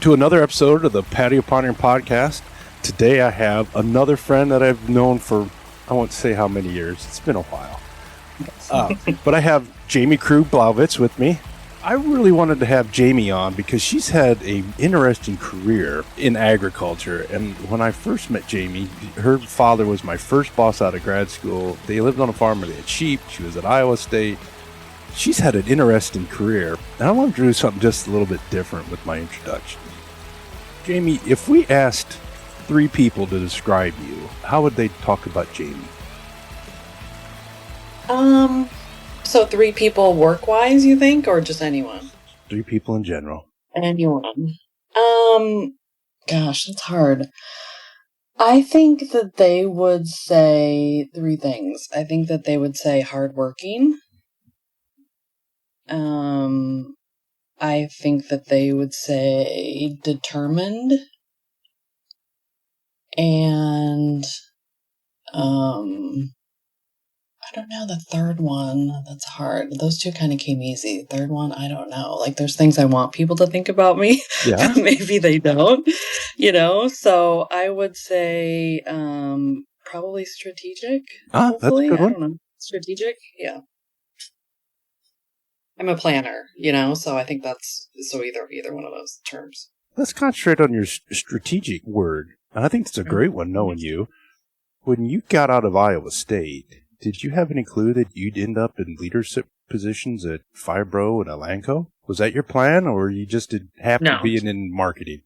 to another episode of the Patio Pondering Podcast. Today I have another friend that I've known for, I won't say how many years. It's been a while. But I have Jamee Krug Blahauvietz with me. I really wanted to have Jamie on because she's had an interesting career in agriculture. And when I first met Jamie, her father was my first boss out of grad school. They lived on a farm where they had sheep. She was at Iowa State. She's had an interesting career. And I want to do something just a little bit different with my introduction. Jamie, if we asked 3 people to describe you, how would they talk about Jamie? So 3 people work-wise, you think, or just anyone? 3 people in general. Anyone. Gosh, that's hard. I think that they would say 3 things. I think that they would say hardworking. I think that they would say determined. And, I don't know the third one. That's hard. Those 2 kind of came easy. Third one, I don't know. Like, there's things I want people to think about me. Yeah. Maybe they don't, So I would say, probably strategic. Hopefully. That's a good one. I don't know. Strategic. Yeah. I'm a planner, so I think that's, so either one of those terms. Let's concentrate on your strategic word. And I think it's a great one, knowing you. When you got out of Iowa State, did you have any clue that you'd end up in leadership positions at Phibro and Elanco? Was that your plan, or you just happened to be in marketing?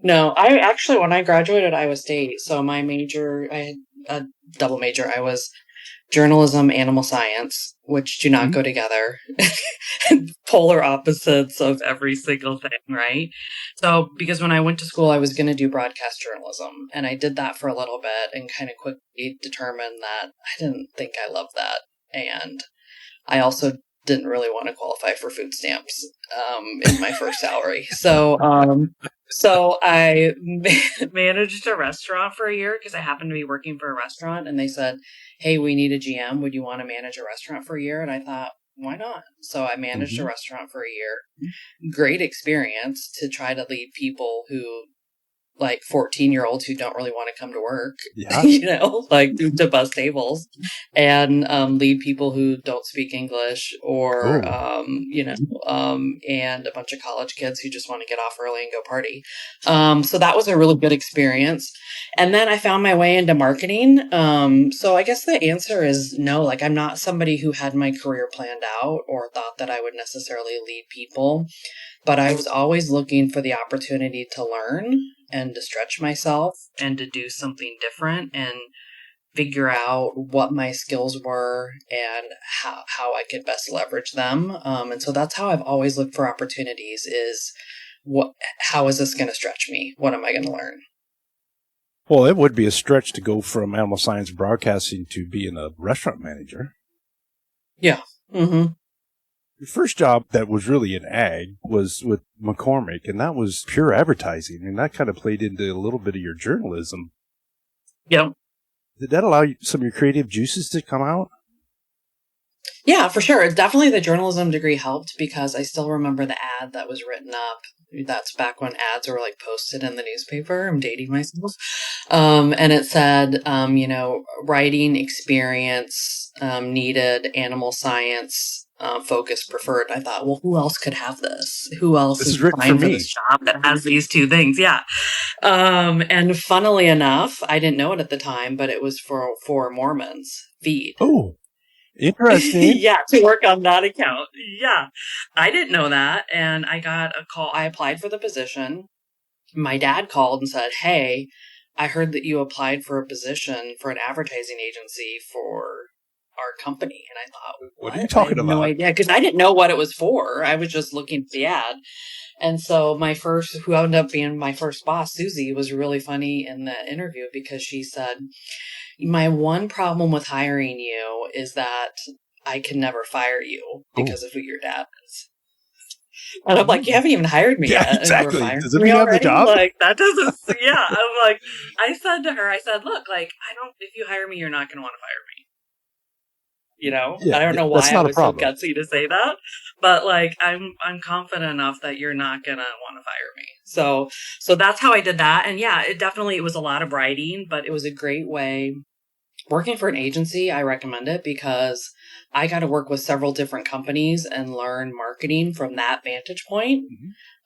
No, I actually, when I graduated Iowa State, so my major, I had a double major. I was journalism, animal science, which do not go together. Polar opposites of every single thing, right? So, because when I went to school, I was going to do broadcast journalism, and I did that for a little bit and kind of quickly determined that I didn't think I loved that. And I also didn't really want to qualify for food stamps in my first salary. So I managed a restaurant for a year because I happened to be working for a restaurant, and they said, hey, we need a GM. Would you want to manage a restaurant for a year? And I thought, why not? So I managed a restaurant for a year. Great experience to try to lead people who, like 14-year-olds who don't really want to come to work, like to bus tables, and lead people who don't speak English, or, and a bunch of college kids who just want to get off early and go party. So that was a really good experience. And then I found my way into marketing. So I guess the answer is no, like I'm not somebody who had my career planned out or thought that I would necessarily lead people, but I was always looking for the opportunity to learn and to stretch myself and to do something different and figure out what my skills were and how I could best leverage them. And so that's how I've always looked for opportunities is how is this going to stretch me? What am I going to learn? Well, it would be a stretch to go from animal science broadcasting to being a restaurant manager. Yeah. Mm-hmm. Your first job that was really in ag was with McCormick, and that was pure advertising, and that kind of played into a little bit of your journalism. Yeah. Did that allow some of your creative juices to come out? Yeah, for sure. Definitely the journalism degree helped because I still remember the ad that was written up. That's back when ads were like posted in the newspaper. I'm dating myself. And it said, writing experience needed, animal science focus preferred. I thought, well, who else could have this? Who else is applying for this job that has these 2 things? Yeah. And funnily enough, I didn't know it at the time, but it was for Mormons feed. Oh, interesting. Yeah, to work on that account. Yeah. I didn't know that. And I got a call. I applied for the position. My dad called and said, hey, I heard that you applied for a position for an advertising agency for our company. And I thought, what are you talking about? No idea, because I didn't know what it was for. I was just looking at the ad. And so who ended up being my first boss, Susie, was really funny in the interview because she said, my one problem with hiring you is that I can never fire you because of who your dad is. And I'm like, you haven't even hired me yet. Exactly. Does it mean you have the job? Like, that doesn't, yeah. I'm like, I said to her, look, like, if you hire me, you're not going to want to fire me. I don't know why I was so gutsy to say that. but like I'm confident enough that you're not gonna want to fire me. So that's how I did that. And yeah, it was a lot of writing, but it was a great way. Working for an agency, I recommend it because I got to work with several different companies and learn marketing from that vantage point.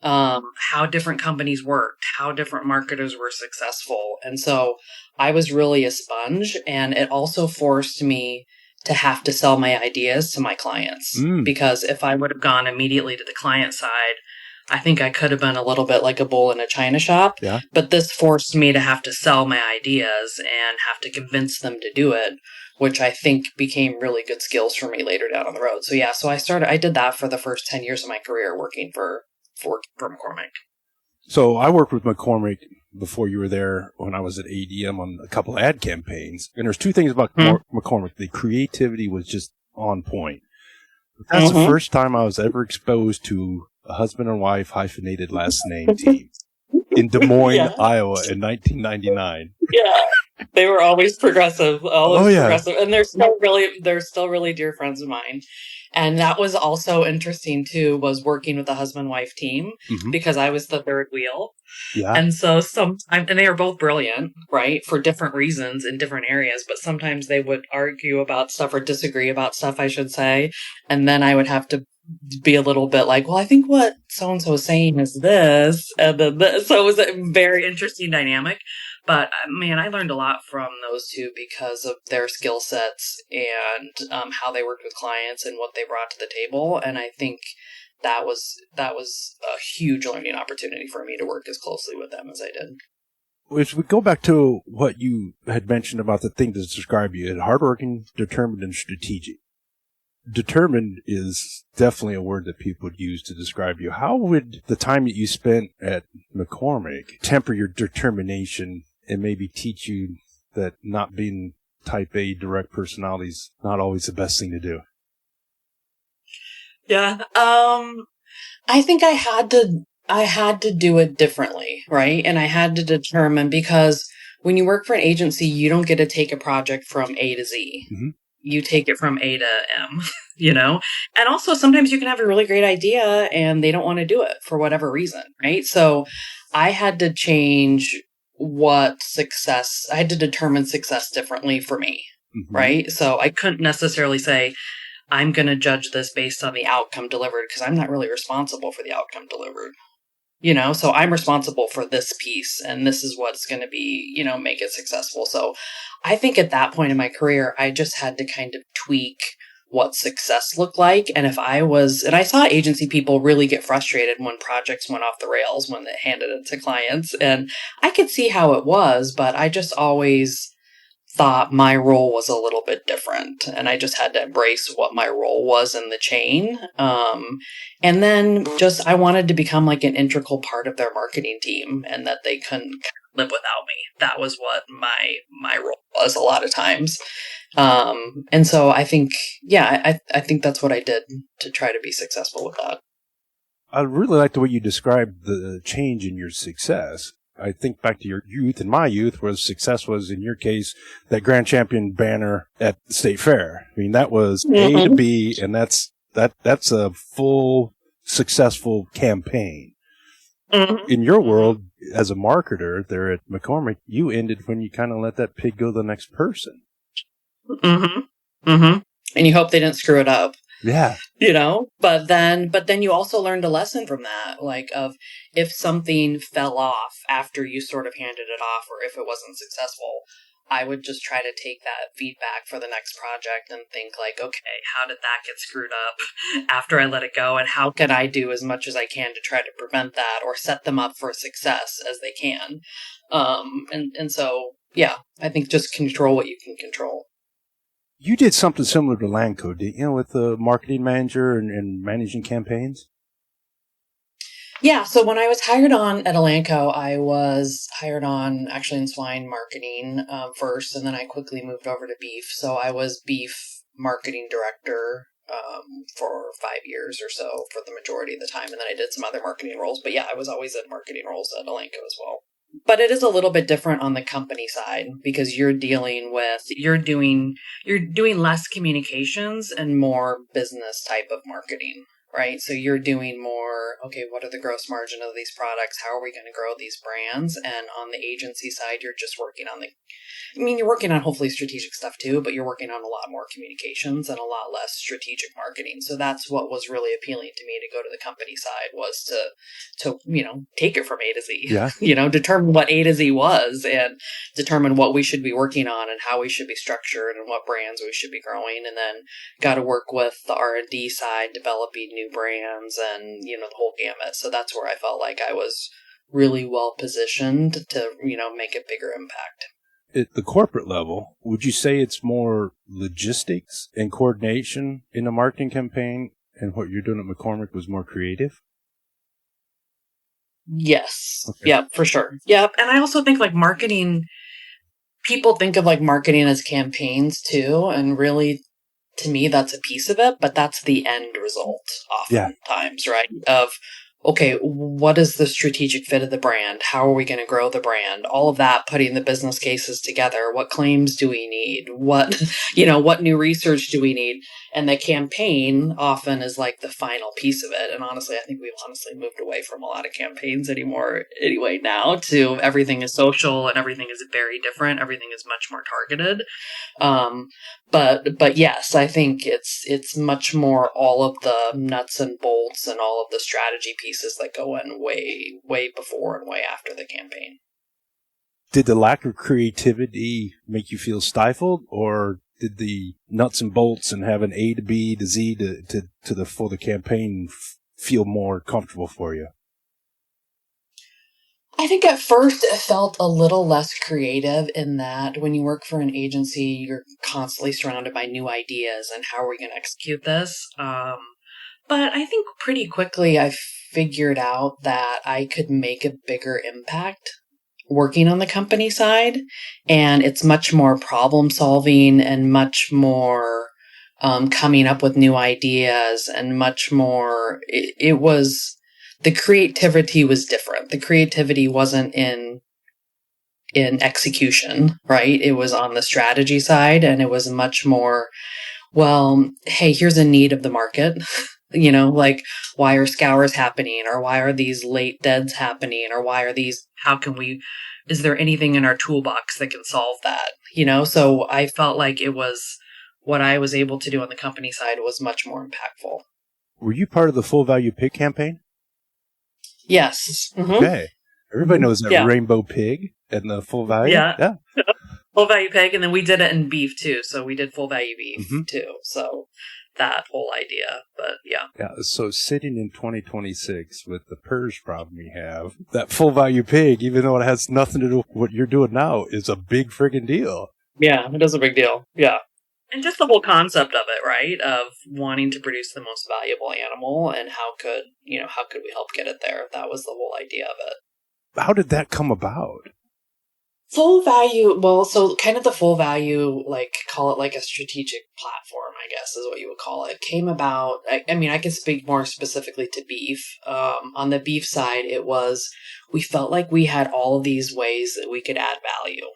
How different companies worked, how different marketers were successful. And so I was really a sponge, and it also forced me to have to sell my ideas to my clients. Because if I would have gone immediately to the client side, I think I could have been a little bit like a bull in a china shop. Yeah. But this forced me to have to sell my ideas and have to convince them to do it, which I think became really good skills for me later down on the road. So yeah, I did that for the first 10 years of my career working for McCormick. So I worked with McCormick before you were there when I was at ADM on a couple of ad campaigns. And there's two things about McCormick. The creativity was just on point. That's the first time I was ever exposed to a husband and wife hyphenated last name team in Des Moines, Iowa in 1999. Yeah. They were always progressive, progressive. And they're still really dear friends of mine. And that was also interesting too, was working with a husband-wife team because I was the third wheel. Yeah. And so and they were both brilliant, right? For different reasons in different areas, but sometimes they would argue about stuff or disagree about stuff, I should say. And then I would have to be a little bit like, well, I think what so-and-so is saying is this. And then so it was a very interesting dynamic. But man, I learned a lot from those two because of their skill sets and how they worked with clients and what they brought to the table. And I think that was a huge learning opportunity for me to work as closely with them as I did. If we go back to what you had mentioned about the thing to describe you, hardworking, determined, and strategic. Determined is definitely a word that people would use to describe you. How would the time that you spent at McCormick temper your determination and maybe teach you that not being type A direct personality is not always the best thing to do? Yeah. I think I had to do it differently, right? And I had to determine, because when you work for an agency, you don't get to take a project from A to Z. You take it from A to M, And also sometimes you can have a really great idea and they don't want to do it for whatever reason, right? So I had to change I had to determine success differently for me, right? So I couldn't necessarily say, I'm going to judge this based on the outcome delivered, because I'm not really responsible for the outcome delivered. So I'm responsible for this piece, and this is what's going to be, make it successful. So I think at that point in my career, I just had to kind of tweak what success looked like. And I saw agency people really get frustrated when projects went off the rails when they handed it to clients. And I could see how it was, but I just always thought my role was a little bit different, and I just had to embrace what my role was in the chain. And then I wanted to become like an integral part of their marketing team, and that they couldn't live without me. That was what my role was a lot of times. And so I think, I think that's what I did to try to be successful with that. I really like the way you described the change in your success. I think back to your youth and my youth, where success was, in your case, that grand champion banner at the state fair. I mean, that was A to B, and that's a full successful campaign. In your world, as a marketer there at McCormick, you ended when you kind of let that pig go to the next person. And you hope they didn't screw it up. Yeah. But then you also learned a lesson from that, like of if something fell off after you sort of handed it off, or if it wasn't successful, I would just try to take that feedback for the next project and think like, okay, how did that get screwed up after I let it go? And how can I do as much as I can to try to prevent that or set them up for success as they can? And so, yeah, I think just control what you can control. You did something similar to Elanco, didn't you, with the marketing manager and managing campaigns? Yeah, so when I was hired on at Elanco, I was hired on actually in swine marketing first, and then I quickly moved over to beef. So I was beef marketing director for 5 years or so for the majority of the time, and then I did some other marketing roles. But yeah, I was always in marketing roles at Elanco as well. But it is a little bit different on the company side, because you're doing less communications and more business type of marketing, right? So you're doing more, okay, what are the gross margin of these products? How are we going to grow these brands? And on the agency side, you're just working on you're working on hopefully strategic stuff too, but you're working on a lot more communications and a lot less strategic marketing. So that's what was really appealing to me to go to the company side, was to take it from A to Z. Yeah. Determine what A to Z was and determine what we should be working on and how we should be structured and what brands we should be growing. And then got to work with the R&D side, developing new brands and, the whole gamut. So that's where I felt like I was really well positioned to, make a bigger impact. At the corporate level, would you say it's more logistics and coordination in the marketing campaign, and what you're doing at McCormick was more creative? Yes. Okay. Yep, for sure. Yep. And I also think marketing, people think of marketing as campaigns too. And really, to me, that's a piece of it, but that's the end result oftentimes, right? Of, okay, what is the strategic fit of the brand? How are we going to grow the brand? All of that, putting the business cases together. What claims do we need? What, what new research do we need? And the campaign often is the final piece of it. And honestly, I think we've moved away from a lot of campaigns anymore anyway now, to everything is social and everything is very different. Everything is much more targeted. But yes, I think it's much more all of the nuts and bolts and all of the strategy pieces that go in way, way before and way after the campaign. Did the lack of creativity make you feel stifled, or did the nuts and bolts and having A to B to Z for the campaign feel more comfortable for you? I think at first it felt a little less creative, in that when you work for an agency, you're constantly surrounded by new ideas and how are we going to execute this? But I think pretty quickly I figured out that I could make a bigger impact working on the company side. And it's much more problem solving and much more coming up with new ideas, and much more, the creativity was different. The creativity wasn't in execution, right? It was on the strategy side, and it was much more, well, hey, here's a need of the market. Why are scours happening, or why are these late deads happening, or is there anything in our toolbox that can solve that? So I felt like it was, what I was able to do on the company side was much more impactful. Were you part of the Full Value Pig campaign? Yes. Mm-hmm. Okay. Everybody knows that rainbow pig and the Full Value. Yeah. Full Value Pig. And then we did it in beef too. So we did Full Value Beef too. So that whole idea, but yeah. So sitting in 2026 with the PRRS problem we have, that Full Value Pig, even though it has nothing to do with what you're doing now, is a big friggin' deal. Yeah, it is a big deal. Yeah. And just the whole concept of it, right? Of wanting to produce the most valuable animal, and how could we help get it there? That was the whole idea of it. How did that come about? Full value, well, so kind of the full value, call it a strategic platform, I guess is what you would call it, came about. I can speak more specifically to beef. On the beef side, it was, we felt like we had all of these ways that we could add value,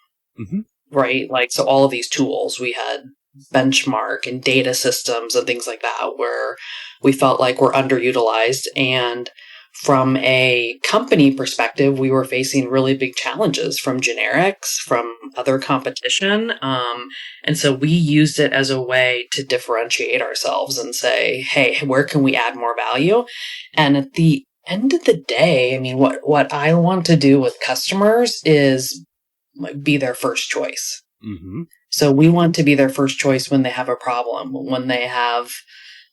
right? So all of these tools, we had benchmark and data systems and things like that, where we felt like we're underutilized. And from a company perspective, we were facing really big challenges from generics, from other competition. And so we used it as a way to differentiate ourselves and say, hey, where can we add more value? And at the end of the day, what I want to do with customers is be their first choice. Mm-hmm. So we want to be their first choice when they have a problem, when they have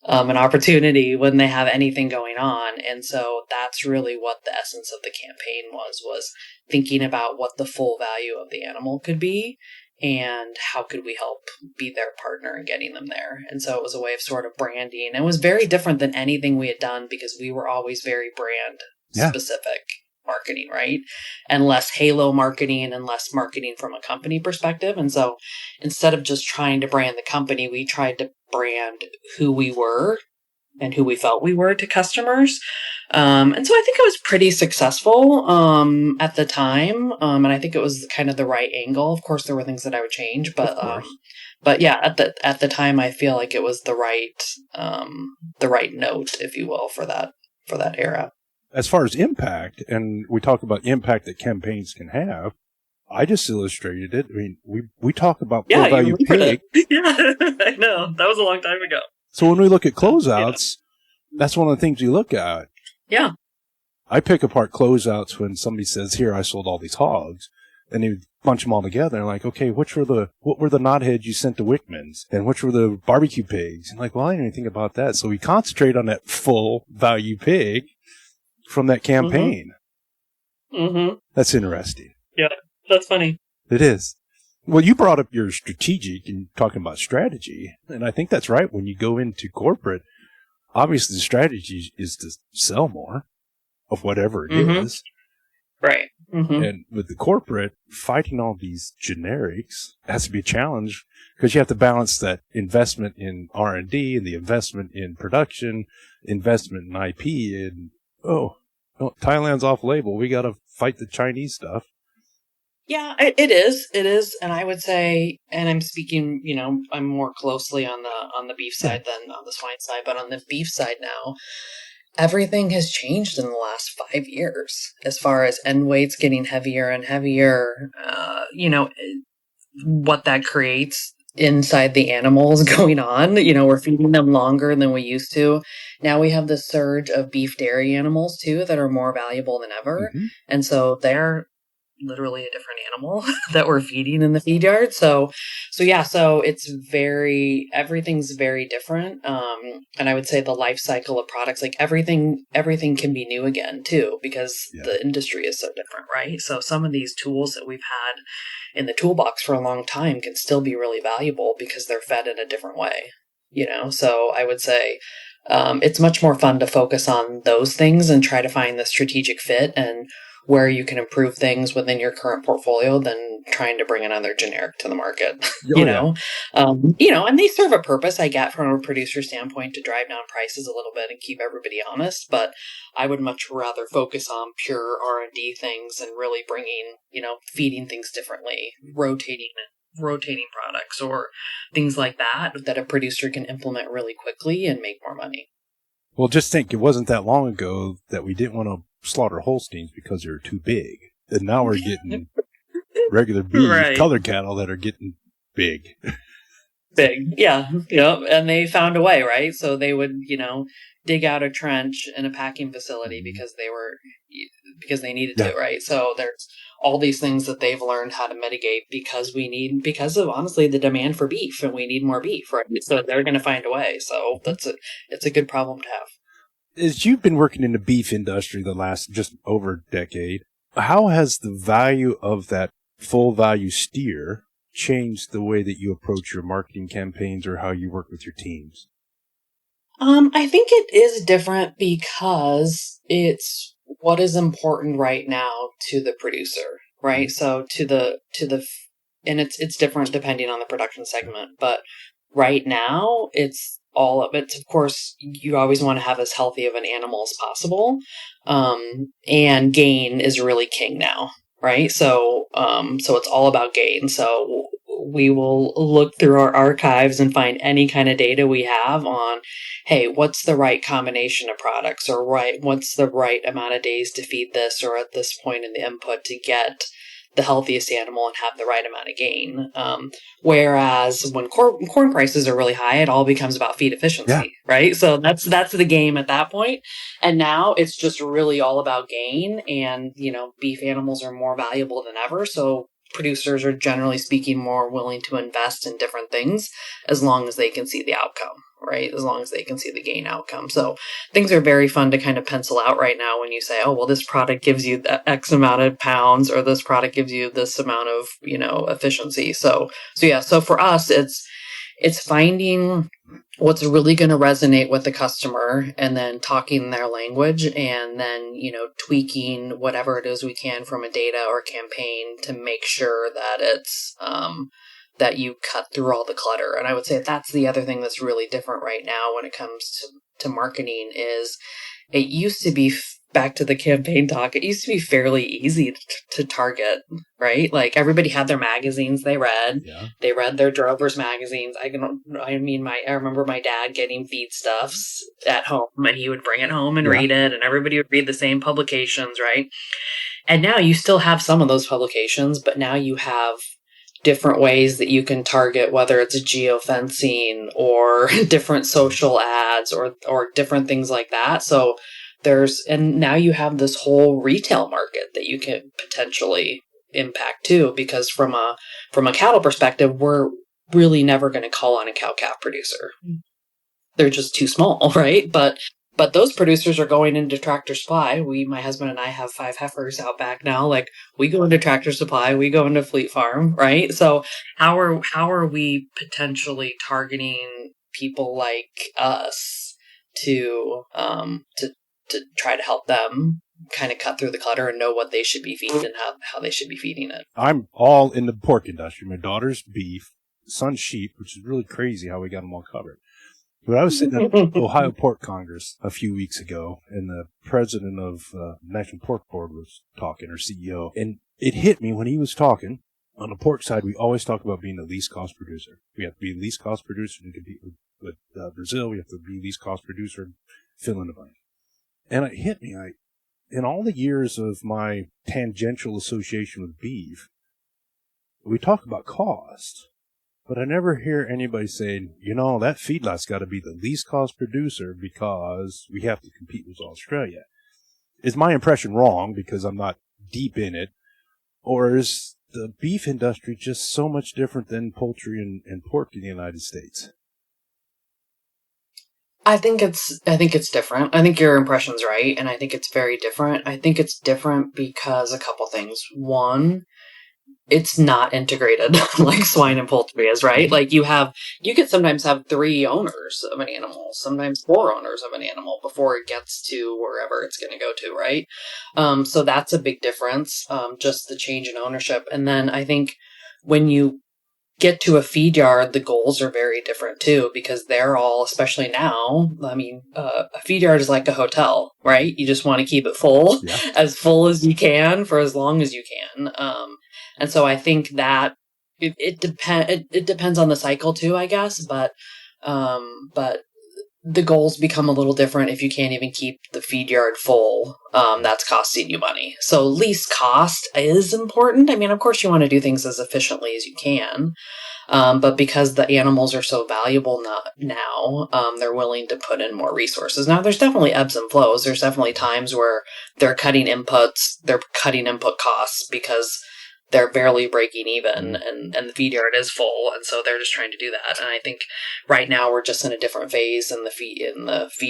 an opportunity, when they have anything going on. And so that's really what the essence of the campaign was thinking about what the full value of the animal could be, and how could we help be their partner in getting them there. And so it was a way of sort of branding. It was very different than anything we had done, because we were always very brand specific marketing, right? And less halo marketing and less marketing from a company perspective. And so instead of just trying to brand the company, we tried to brand who we were and who we felt we were to customers. And so I think it was pretty successful at the time. And I think it was kind of the right angle. Of course, there were things that I would change, but But yeah, at the time, I feel like it was the right note, if you will, for that era. As far as impact, and we talk about impact that campaigns can have, I just illustrated it. I mean, we talk about full value pig. Yeah, I know. That was a long time ago. So when we look at closeouts, that's one of the things we look at. Yeah. I pick apart closeouts when somebody says, "Here, I sold all these hogs," and they bunch them all together. And like, okay, what were the knotheads you sent to Wickman's, and which were the barbecue pigs? And like, well, I didn't even think about that. So we concentrate on that full value pig from that campaign. Mm-hmm. That's interesting. Yeah, that's funny. It is. Well, you brought up your strategic and talking about strategy, and I think that's right. When you go into corporate, obviously the strategy is to sell more of whatever it is. Right. Mm-hmm. And with the corporate, fighting all these generics has to be a challenge because you have to balance that investment in R&D and the investment in production, investment in IP, and Thailand's off label. We got to fight the Chinese stuff. Yeah, it is. It is. And I would say, and I'm speaking, I'm more closely on the beef side than on the swine side, but on the beef side now, everything has changed in the last 5 years as far as end weights getting heavier and heavier. What that creates inside the animals going on. We're feeding them longer than we used to. Now we have this surge of beef dairy animals too that are more valuable than ever. Mm-hmm. And so they're literally a different animal that we're feeding in the feed yard. So everything's very different. And I would say the life cycle of products, like everything can be new again too, because the industry is so different, right? So some of these tools that we've had in the toolbox for a long time can still be really valuable because they're fed in a different way, So I would say, it's much more fun to focus on those things and try to find the strategic fit and where you can improve things within your current portfolio than trying to bring another generic to the market, and they serve a purpose, I get, from a producer standpoint, to drive down prices a little bit and keep everybody honest. But I would much rather focus on pure R&D things and really bringing, feeding things differently, rotating products or things like that a producer can implement really quickly and make more money. Well, just think, it wasn't that long ago that we didn't want to slaughter Holsteins because they were too big. And now we're getting regular beef, color cattle that are getting big. Big, yeah. And they found a way, right? So they would, dig out a trench in a packing facility because they needed to, right? So there's all these things that they've learned how to mitigate because of honestly the demand for beef, and we need more beef, right? So they're going to find a way. So it's a good problem to have. As you've been working in the beef industry the last just over a decade, how has the value of that full value steer changed the way that you approach your marketing campaigns or how you work with your teams? I think it is different because it's what is important right now to the producer, right? So and it's different depending on the production segment, but right now it's of course, you always want to have as healthy of an animal as possible. And gain is really king now, right? So it's all about gain. So we will look through our archives and find any kind of data we have on, hey, what's the right combination of products, or what's the right amount of days to feed this, or at this point in the input to get the healthiest animal and have the right amount of gain. Whereas when corn prices are really high, it all becomes about feed efficiency, right? So that's the game at that point. And now it's just really all about gain, and, beef animals are more valuable than ever. So producers are, generally speaking, more willing to invest in different things as long as they can see the outcome, right? As long as they can see the gain outcome. So things are very fun to kind of pencil out right now when you say, oh, well, this product gives you X amount of pounds, or this product gives you this amount of, efficiency. So for us, it's finding what's really going to resonate with the customer, and then talking their language, and then, tweaking whatever it is we can from a data or campaign to make sure that it's, that you cut through all the clutter. And I would say that's the other thing that's really different right now when it comes to marketing is it used to be back to the campaign talk, it used to be fairly easy to target, right? Like everybody had their magazines they read. Yeah. They read their drovers magazines. I remember my dad getting feedstuffs at home, and he would bring it home and read it, and everybody would read the same publications, right? And now you still have some of those publications, but now you have different ways that you can target, whether it's geofencing or different social ads or different things like that. So and now you have this whole retail market that you can potentially impact too, because from a cattle perspective, we're really never going to call on a cow-calf producer. They're just too small, right? But those producers are going into Tractor Supply. My husband and I have 5 heifers out back now. Like we go into Tractor Supply, we go into Fleet Farm, right? So how are we potentially targeting people like us to try to help them kind of cut through the clutter and know what they should be feeding and how they should be feeding it? I'm all in the pork industry. My daughter's beef, son's sheep, which is really crazy how we got them all covered. But I was sitting at Ohio Pork Congress a few weeks ago, and the president of National Pork Board was talking, or CEO, and it hit me when he was talking. On the pork side, we always talk about being the least cost producer. We have to be the least cost producer to compete with Brazil. We have to be the least cost producer and fill in the blank. And it hit me. In all the years of my tangential association with beef, we talk about cost. But I never hear anybody saying, that feedlot's got to be the least cost producer because we have to compete with Australia. Is my impression wrong because I'm not deep in it? Or is the beef industry just so much different than poultry and pork in the United States? I think it's different. I think your impression's right, and I think it's very different. I think it's different because a couple things. One, it's not integrated like swine and poultry is, right? Like you could sometimes have 3 owners of an animal, sometimes 4 owners of an animal before it gets to wherever it's going to go to, right? So that's a big difference, just the change in ownership. And then I think when you get to a feed yard, the goals are very different too, because they're all, especially now, a feed yard is like a hotel, right? You just want to keep it full, as full as you can for as long as you can. And so I think that it depends on the cycle too, I guess, but the goals become a little different if you can't even keep the feed yard full. That's costing you money. So least cost is important. I mean, of course you want to do things as efficiently as you can. But because the animals are so valuable now, they're willing to put in more resources. Now, there's definitely ebbs and flows. There's definitely times where they're cutting input costs because they're barely breaking even and the feed yard is full. And so they're just trying to do that. And I think right now we're just in a different phase in the feed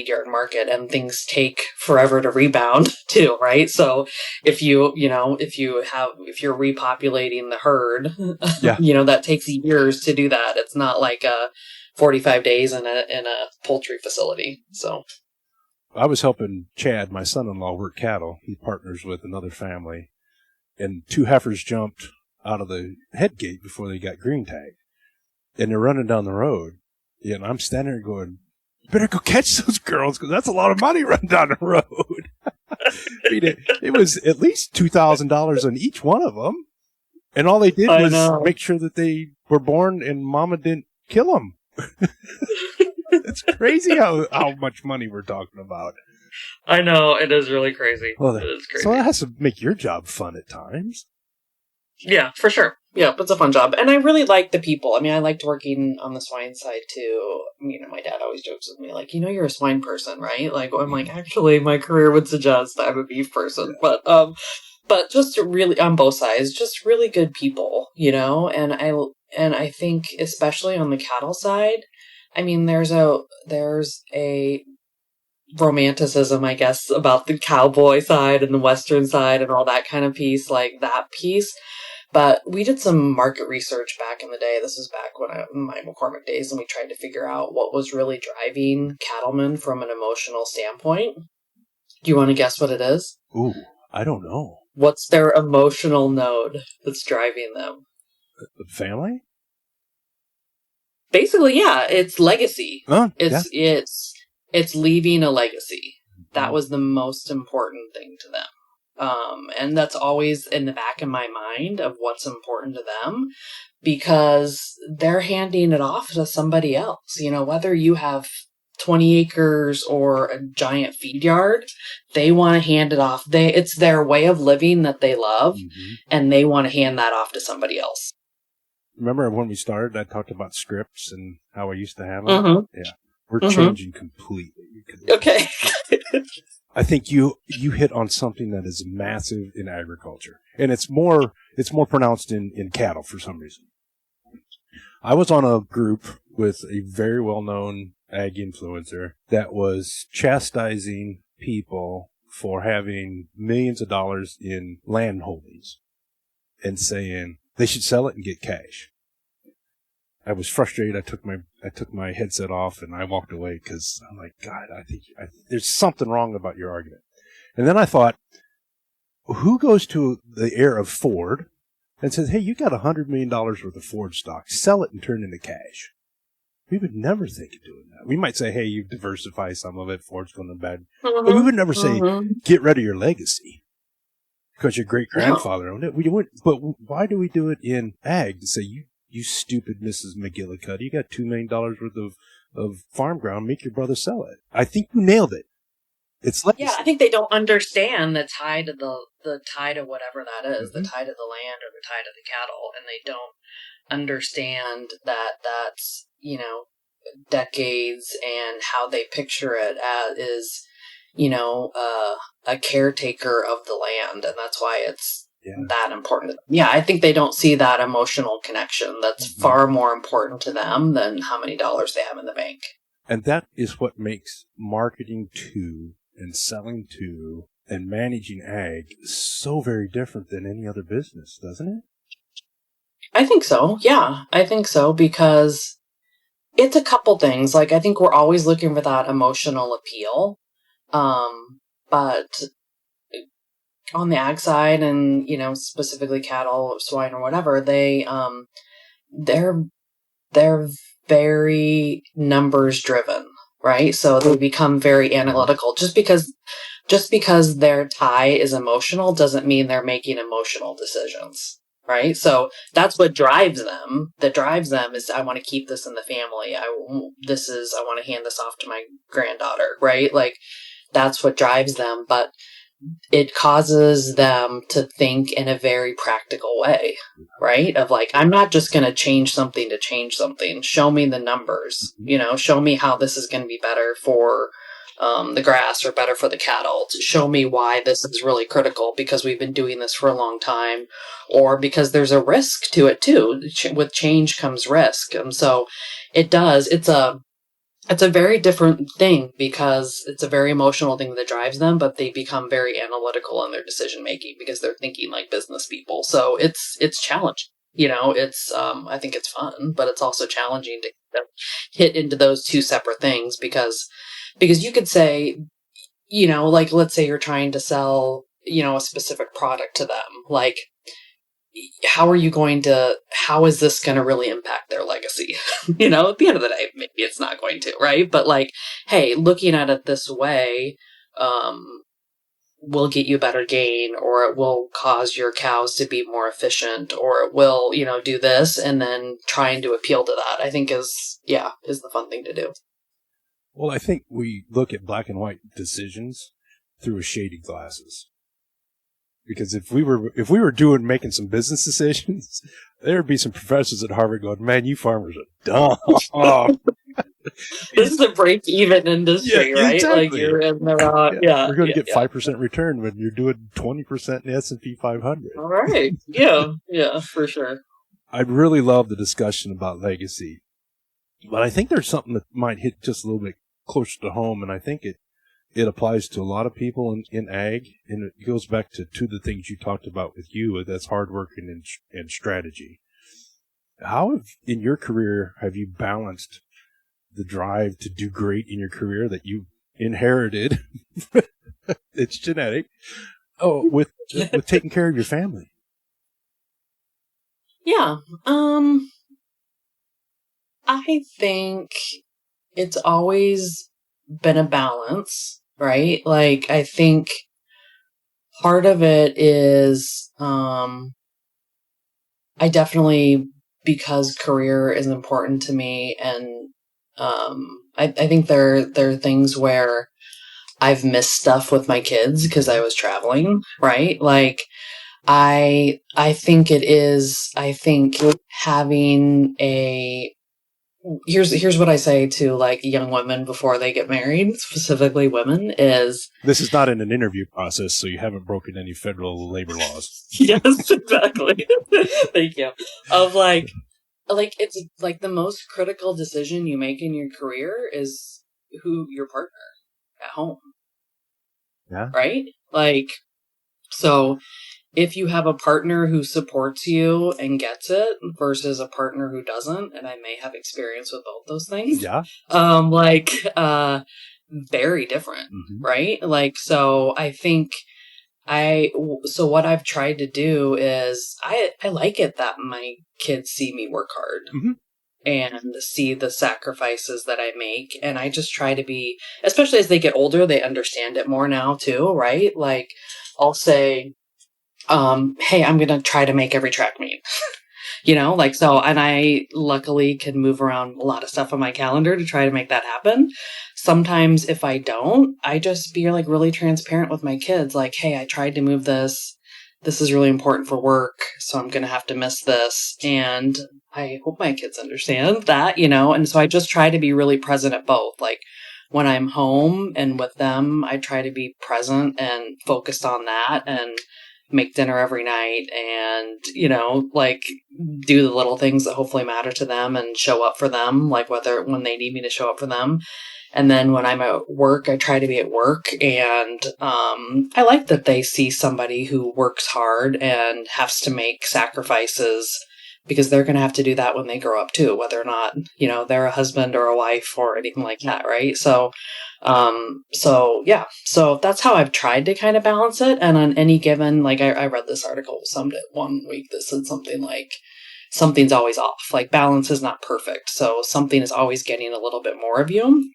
yard market, and things take forever to rebound too, right? So if you're repopulating the herd, that takes years to do that. It's not like 45 days in a poultry facility. So I was helping Chad, my son-in-law, work cattle. He partners with another family. And 2 heifers jumped out of the head gate before they got green tagged. And they're running down the road. Yeah, and I'm standing there going, you better go catch those girls because that's a lot of money running down the road. I mean, it was at least $2,000 on each one of them. And all they did was make sure that they were born and mama didn't kill them. It's crazy how much money we're talking about. I know, it is really crazy. Well, it is crazy. So that has to make your job fun at times. Yeah, for sure. Yeah, it's a fun job. And I really like the people. I mean, I liked working on the swine side too. My dad always jokes with me, like, you're a swine person, right? Like, I'm like, actually, my career would suggest I'm a beef person. But just really, on both sides, just really good people, And I think, especially on the cattle side, I mean, there's a romanticism, I guess, about the cowboy side and the Western side and all that kind of piece, like that piece. But we did some market research back in the day. This was back in my McCormick days, and we tried to figure out what was really driving cattlemen from an emotional standpoint. Do you want to guess what it is? Ooh, I don't know. What's their emotional node that's driving them? The family? Basically, yeah, it's legacy. Oh, It's leaving a legacy. That was the most important thing to them. And that's always in the back of my mind of what's important to them, because they're handing it off to somebody else. Whether you have 20 acres or a giant feed yard, they want to hand it off. It's their way of living that they love, and they want to hand that off to somebody else. Remember when we started, I talked about scripts and how I used to have them? Yeah. We're changing completely. Okay. I think you hit on something that is massive in agriculture, and it's more pronounced in cattle for some reason. I was on a group with a very well-known ag influencer that was chastising people for having millions of dollars in land holdings and saying they should sell it and get cash. I was frustrated. I took my headset off and I walked away because I'm like, God, I think there's something wrong about your argument. And then I thought, who goes to the heir of Ford and says, hey, you got $100 million worth of Ford stock, sell it and turn it into cash? We would never think of doing that. We might say, hey, you diversify some of it, Ford's going to bad. But we would never say, get rid of your legacy because your great-grandfather owned it. We wouldn't. But why do we do it in ag to say, you stupid Mrs. McGillicuddy, you got $2 million worth of farm ground, make your brother sell it? I think you nailed it. It's legacy. Yeah, I think they don't understand the tie to the tie to whatever that is, the tie to the land or the tie to the cattle, and they don't understand that that's, decades, and how they picture it as is, a caretaker of the land, and that's why it's that important. Yeah, I think they don't see that emotional connection that's far more important to them than how many dollars they have in the bank. And that is what makes marketing to and selling to and managing ag so very different than any other business, doesn't it? I think so. Yeah, I think so, because it's a couple things. Like, I think we're always looking for that emotional appeal. But on the ag side and, specifically cattle or swine or whatever, they're very numbers driven, right? So they become very analytical. Just because their tie is emotional doesn't mean they're making emotional decisions, right? So that's what drives them. That drives them is, I want to keep this in the family. I want to hand this off to my granddaughter, right? Like, that's what drives them. But it causes them to think in a very practical way, right? Of like, I'm not just going to change something to change something. Show me the numbers, show me how this is going to be better for the grass or better for the cattle. To show me why this is really critical, because we've been doing this for a long time, or because there's a risk to it too. With change comes risk. And so it's a very different thing, because it's a very emotional thing that drives them, but they become very analytical in their decision making because they're thinking like business people. So it's challenging. I think it's fun, but it's also challenging to hit into those two separate things, because you could say, like, let's say you're trying to sell, a specific product to them. Like, how is this going to really impact their legacy? At the end of the day, maybe it's not going to, right? But like, hey, looking at it this way, will get you better gain, or it will cause your cows to be more efficient, or it will, do this, and then trying to appeal to that, I think is the fun thing to do. Well, I think we look at black and white decisions through a shady glasses. Because if we were making some business decisions, there'd be some professors at Harvard going, "Man, you farmers are dumb." This is a break-even industry, right? Exactly. Like, you're in the We're going to get 5% return when you're doing 20% in the S&P 500. All right. Yeah, for sure. I'd really love the discussion about legacy, but I think there's something that might hit just a little bit closer to home, and I think it applies to a lot of people in ag, and it goes back to two of the things you talked about with you, that's hard work and strategy. How in your career have you balanced the drive to do great in your career that you inherited? It's genetic. With taking care of your family. Yeah. I think it's always been a balance. right? Like, I think part of it is, I definitely, because career is important to me, and I think there are things where I've missed stuff with my kids because I was traveling, right? Like, I think having a, here's what I say to like young women before they get married, specifically women, is This is not in an interview process, so you haven't broken any federal labor laws. yes, exactly. Thank you. Of like it's like the most critical decision you make in your career is who your partner at home. Yeah. Right? Like, so if you have a partner who supports you and gets it versus a partner who doesn't, and I may have experience with both those things. Yeah. Very different, right? Like, so I think so what I've tried to do is I like it that my kids see me work hard. And see the sacrifices that I make. And I just try to be, especially as they get older, they understand it more now too, right? Like, I'll say, hey, I'm going to try to make every track meet. Like, so, and I luckily can move around a lot of stuff on my calendar to try to make that happen. Sometimes if I don't, I just be like really transparent with my kids. Like, hey, I tried to move this. This is really important for work, so I'm going to have to miss this. And I hope my kids understand that, and so I just try to be really present at both. Like, when I'm home and with them, I try to be present and focused on that and make dinner every night and, like do the little things that hopefully matter to them and show up for them, like when they need me to show up for them. And then when I'm at work, I try to be at work. And I like that they see somebody who works hard and has to make sacrifices, because they're going to have to do that when they grow up too, whether or not, they're a husband or a wife or anything like that. Right. So that's how I've tried to kind of balance it. And on any given, like I read this article one week that said something like, something's always off. Like, balance is not perfect. So something is always getting a little bit more of you.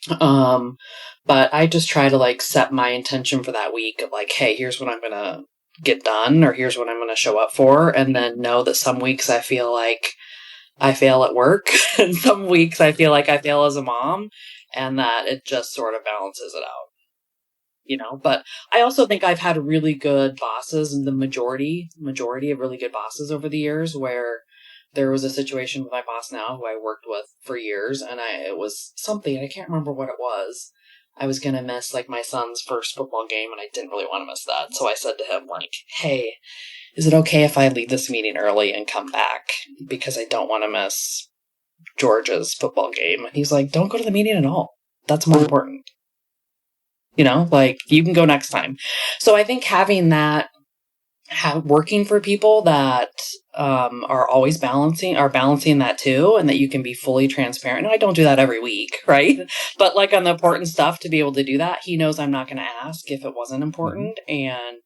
But I just try to like set my intention for that week of like, hey, here's what I'm going to get done, or here's what I'm going to show up for. And then know that some weeks I feel like I fail at work and some weeks I feel like I fail as a mom, and that it just sort of balances it out, but I also think I've had really good bosses, and the majority of really good bosses over the years, where there was a situation with my boss now who I worked with for years, and it was something, I can't remember what it was. I was going to miss like my son's first football game, and I didn't really want to miss that. So I said to him, like, hey, is it okay if I leave this meeting early and come back? Because I don't want to miss George's football game. And he's like, don't go to the meeting at all. That's more important. Like, you can go next time. So I think having that, working for people that are always balancing that too, and that you can be fully transparent. And I don't do that every week, right? But like on the important stuff, to be able to do that, he knows I'm not going to ask if it wasn't important. And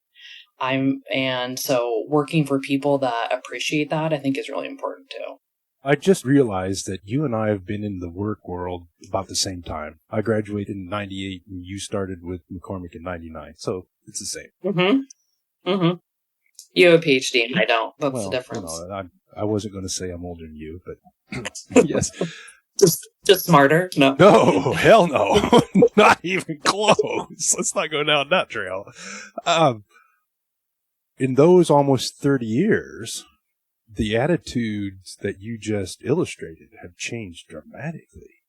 so working for people that appreciate that, I think, is really important too. I just realized that you and I have been in the work world about the same time. I graduated in 98 and you started with McCormick in 99. So it's the same. You have a PhD and I don't. That's the difference. I wasn't going to say I'm older than you, but yes. Just smarter? No. No, hell no. Not even close. Let's not go down that trail. In those almost 30 years, the attitudes that you just illustrated have changed dramatically.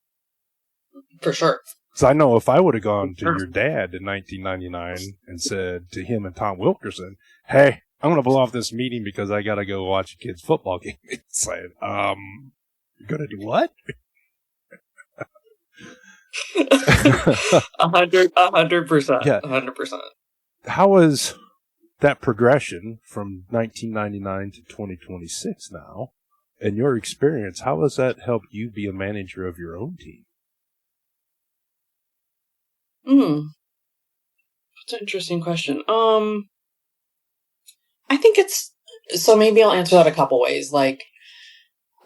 For sure. So I know if I would have gone to your dad in 1999 and said to him and Tom Wilkerson, hey, I'm going to blow off this meeting because I got to go watch a kid's football game. It's like, you're going to do what? 100%. Yeah. 100%. How was that progression from 1999 to 2026 now? In your experience, how has that helped you be a manager of your own team? That's an interesting question. I think so maybe I'll answer that a couple ways. Like,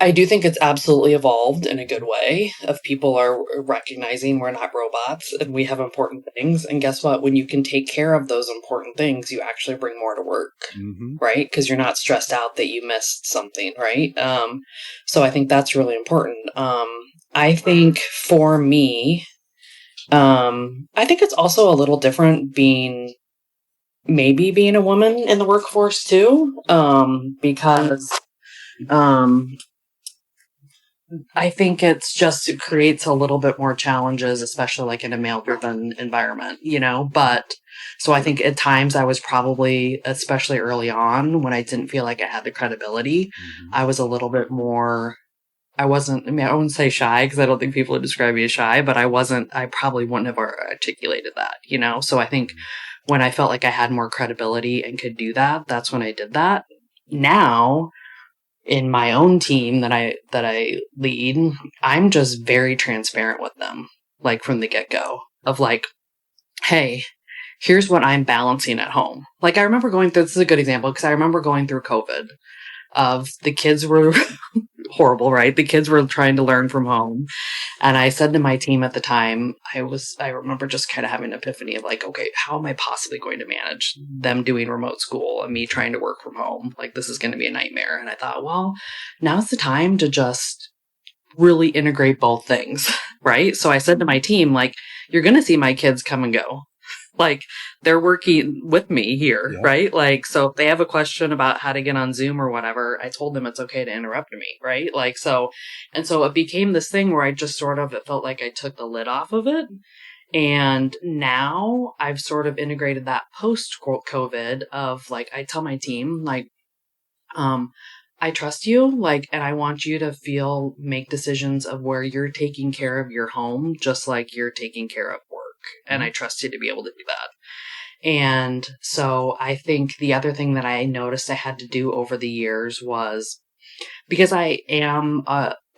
I do think it's absolutely evolved in a good way of people are recognizing we're not robots and we have important things. And guess what? When you can take care of those important things, you actually bring more to work, right? Because you're not stressed out that you missed something, right? So I think that's really important. I think for me, I think it's also a little different maybe being a woman in the workforce too, because I think it creates a little bit more challenges, especially like in a male-driven environment, but so I think at times I was probably, especially early on when I didn't feel like I had the credibility, I was a little bit more, I wouldn't say shy because I don't think people would describe me as shy, but I probably wouldn't have articulated that, so I think when I felt like I had more credibility and could do that, that's when I did that. Now, in my own team that I lead, I'm just very transparent with them, like from the get-go of like, hey, here's what I'm balancing at home. Like I remember this is a good example because I remember going through COVID of the kids were horrible, right? The kids were trying to learn from home. And I said to my team at the time, I remember just kind of having an epiphany of like, okay, how am I possibly going to manage them doing remote school and me trying to work from home? Like, this is going to be a nightmare. And I thought, well, now's the time to just really integrate both things, right? So I said to my team, like, you're going to see my kids come and go. Like they're working with me here, right? Like, so if they have a question about how to get on Zoom or whatever, I told them it's okay to interrupt me, right? Like, so it became this thing where I just it felt like I took the lid off of it. And now I've sort of integrated that post-COVID of like, I tell my team, like, I trust you, like, and I want you to make decisions of where you're taking care of your home, just like you're taking care of work. And I trust you to be able to do that. And so I think the other thing that I noticed I had to do over the years was because I am,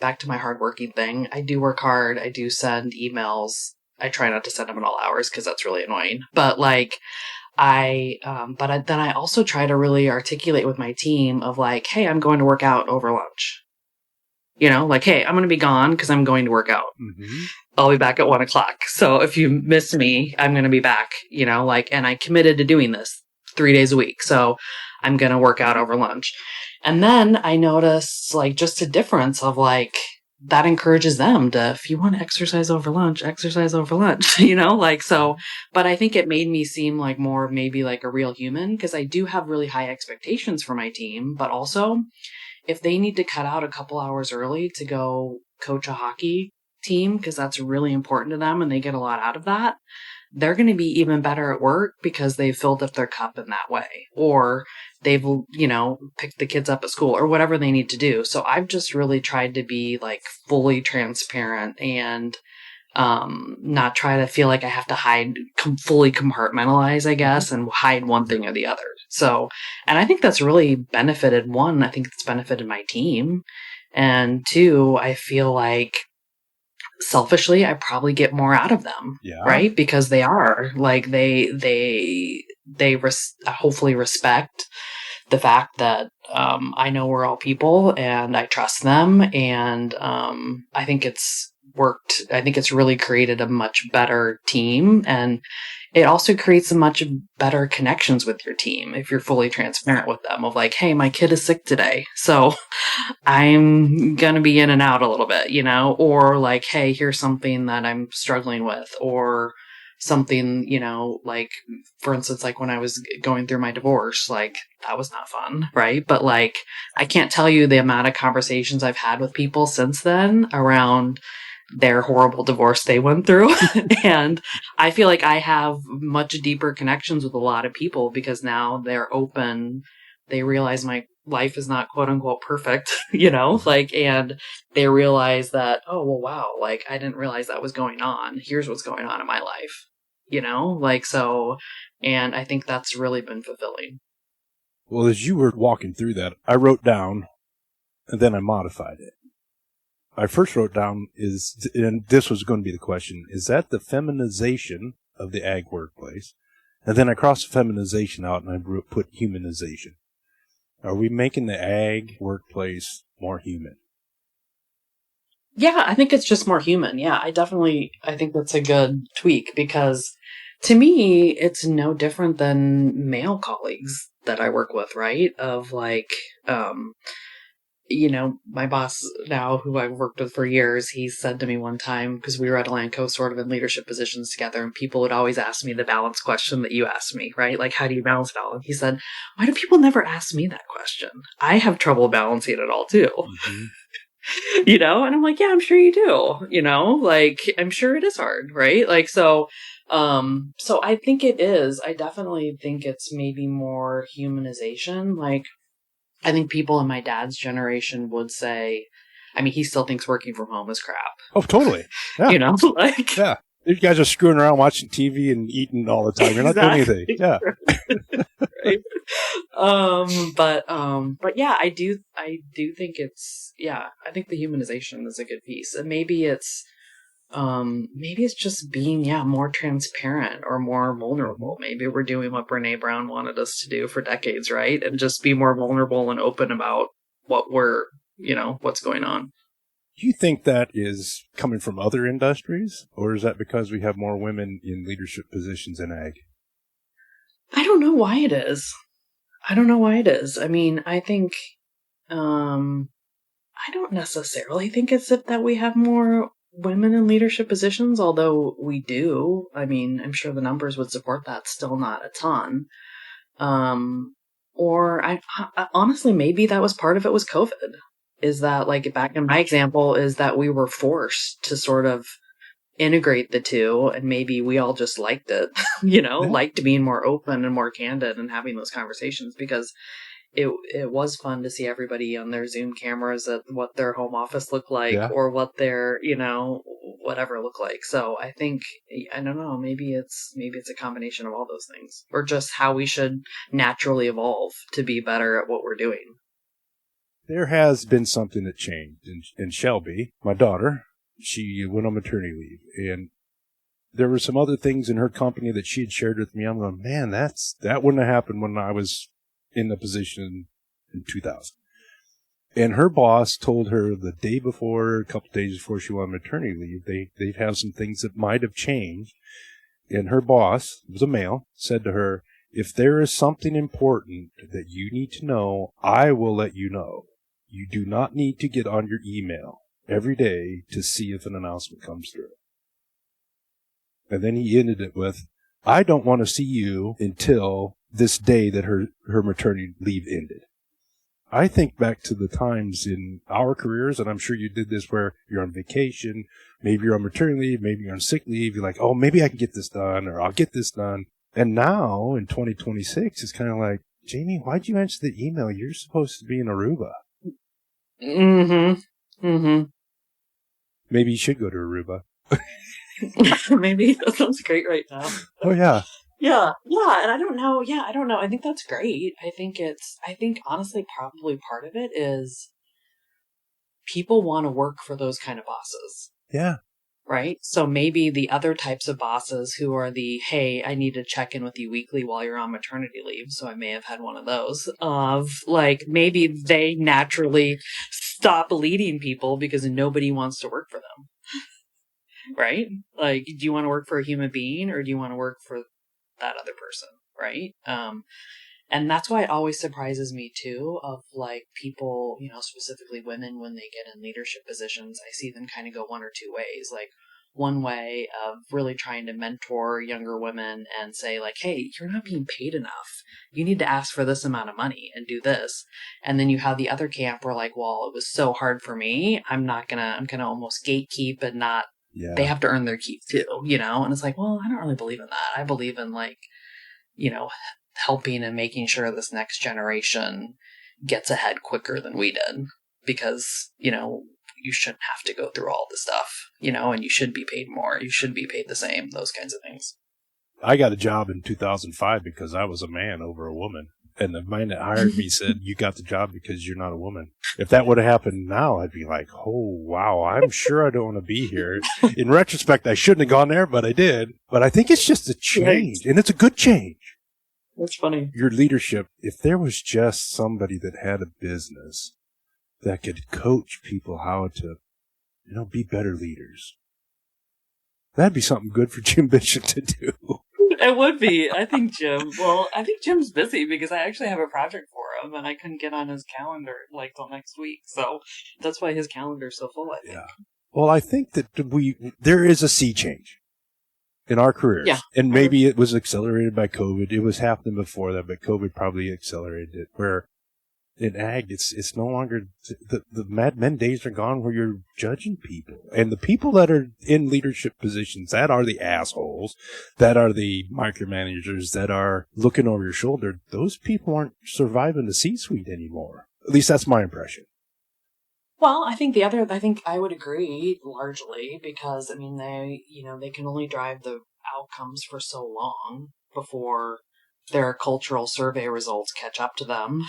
back to my hardworking thing, I do work hard. I do send emails. I try not to send them at all hours because that's really annoying. But like, then I also try to really articulate with my team of like, hey, I'm going to work out over lunch. Like, hey, I'm going to be gone because I'm going to work out. I'll be back at 1:00. So if you miss me, I'm going to be back, and I committed to doing this 3 days a week. So I'm going to work out over lunch. And then I noticed like just a difference of like, that encourages them to, if you want to exercise over lunch, like, so, but I think it made me seem like more maybe like a real human because I do have really high expectations for my team, but also if they need to cut out a couple hours early to go coach a hockey team, because that's really important to them and they get a lot out of that, they're going to be even better at work because they've filled up their cup in that way, or they've, picked the kids up at school or whatever they need to do. So I've just really tried to be like fully transparent and not try to feel like I have to fully compartmentalize, I guess, and hide one thing or the other. So, and I think that's really benefited. One, I think it's benefited my team. And two, I feel like selfishly, I probably get more out of them, right? Because they are like, they hopefully respect the fact that I know we're all people and I trust them. And I think it's worked. I think it's really created a much better team. And it also creates a much better connections with your team if you're fully transparent with them of like, hey, my kid is sick today, so I'm going to be in and out a little bit, or like, hey, here's something that I'm struggling with, or something, like, for instance, like when I was going through my divorce, like that was not fun, right? But like, I can't tell you the amount of conversations I've had with people since then around their horrible divorce they went through. And I feel like I have much deeper connections with a lot of people because now they're open. They realize my life is not quote unquote perfect, and they realize that, oh, well, wow, like I didn't realize that was going on. Here's what's going on in my life, so, and I think that's really been fulfilling. Well, as you were walking through that, I wrote down and then I modified it. I first wrote down and this was going to be the question, is that the feminization of the ag workplace? And then I crossed feminization out and I put humanization. Are we making the ag workplace more human? Yeah, I think it's just more human. Yeah, I think that's a good tweak because to me, it's no different than male colleagues that I work with, right? Of like, um, my boss now, who I've worked with for years, he said to me one time, because we were at Elanco sort of in leadership positions together, and people would always ask me the balance question that you asked me, right? Like, how do you balance it all? And he said, why do people never ask me that question? I have trouble balancing it all too. Mm-hmm. And I'm like, yeah, I'm sure you do, like, I'm sure it is hard, right? Like, so I think it is. I definitely think it's maybe more humanization. Like, I think people in my dad's generation would say, I mean, he still thinks working from home is crap. Oh, totally. Yeah. Like, Yeah. You guys are screwing around watching TV and eating all the time. You're not doing anything. Yeah. Right. But yeah, I do think I think the humanization is a good piece. And maybe it's just being, more transparent or more vulnerable. Maybe we're doing what Brene Brown wanted us to do for decades, right? And just be more vulnerable and open about what what's going on. Do you think that is coming from other industries, or is that because we have more women in leadership positions in ag? I don't know why it is. I mean, I think, I don't necessarily think it's that we have more women in leadership positions, although we do. I mean, I'm sure the numbers would support that. Still not a ton. Or I honestly, maybe that was part of it was COVID. Is that, like, back in my example, is that we were forced to sort of integrate the two, and maybe we all just liked it, liked being more open and more candid and having those conversations, because it was fun to see everybody on their Zoom cameras at what their home office looked like, or what their, whatever looked like. So I think, I don't know, maybe it's a combination of all those things, or just how we should naturally evolve to be better at what we're doing. There has been something that changed. And Shelby, my daughter, she went on maternity leave, and there were some other things in her company that she had shared with me. I'm going, man, that wouldn't have happened when I was in the position in 2000. And her boss told her the day before, a couple of days before she went on maternity leave, they'd have some things that might have changed. And her boss, it was a male, said to her, if there is something important that you need to know, I will let you know. You do not need to get on your email every day to see if an announcement comes through. And then he ended it with, I don't want to see you until this day that her maternity leave ended. I think back to the times in our careers, and I'm sure you did this, where you're on vacation, maybe you're on maternity leave, maybe you're on sick leave, you're like, oh, maybe I can get this done, or I'll get this done. And now, in 2026, it's kind of like, Jamie, why'd you answer the email? You're supposed to be in Aruba. Mm-hmm. Mm-hmm. Maybe you should go to Aruba. Maybe. That sounds great right now. Oh, yeah. Yeah, and I don't know. Yeah, I don't know. I think that's great. I think honestly, probably part of it is people want to work for those kind of bosses. Yeah. Right? So maybe the other types of bosses who are hey, I need to check in with you weekly while you're on maternity leave. So I may have had one of those of, like, maybe they naturally stop leading people because nobody wants to work for them. Right? Like, do you want to work for a human being, or do you want to work for that other person? Right? And that's why it always surprises me too, of, like, people, specifically women, when they get in leadership positions, I see them kind of go one or two ways. Like, one way of really trying to mentor younger women and say, like, hey, you're not being paid enough. You need to ask for this amount of money and do this. And then you have the other camp where, like, well, it was so hard for me, I'm gonna almost gatekeep and not, they have to earn their keep too, And it's like, well, I don't really believe in that. I believe in, like, helping and making sure this next generation gets ahead quicker than we did, because, you shouldn't have to go through all the stuff, and you should be paid more. You should be paid the same, those kinds of things. I got a job in 2005 because I was a man over a woman. And the man that hired me said, you got the job because you're not a woman. If that would have happened now, I'd be like, oh, wow, I'm sure I don't want to be here. In retrospect, I shouldn't have gone there, but I did. But I think it's just a change, and it's a good change. That's funny. Your leadership, if there was just somebody that had a business that could coach people how to be better leaders. That'd be something good for Jim Bishop to do. It would be. I think Jim's busy because I actually have a project for him and I couldn't get on his calendar till next week. So that's why his calendar's so full, I think. Yeah. Well, I think that there is a sea change in our careers. Yeah. And maybe it was accelerated by COVID. It was happening before that, but COVID probably accelerated it, where in ag, it's no longer the Mad Men days are gone where you're judging people. And the people that are in leadership positions, that are the assholes, that are the micromanagers, that are looking over your shoulder, those people aren't surviving the C-suite anymore. At least that's my impression. Well, I think I would agree largely because, they can only drive the outcomes for so long before their cultural survey results catch up to them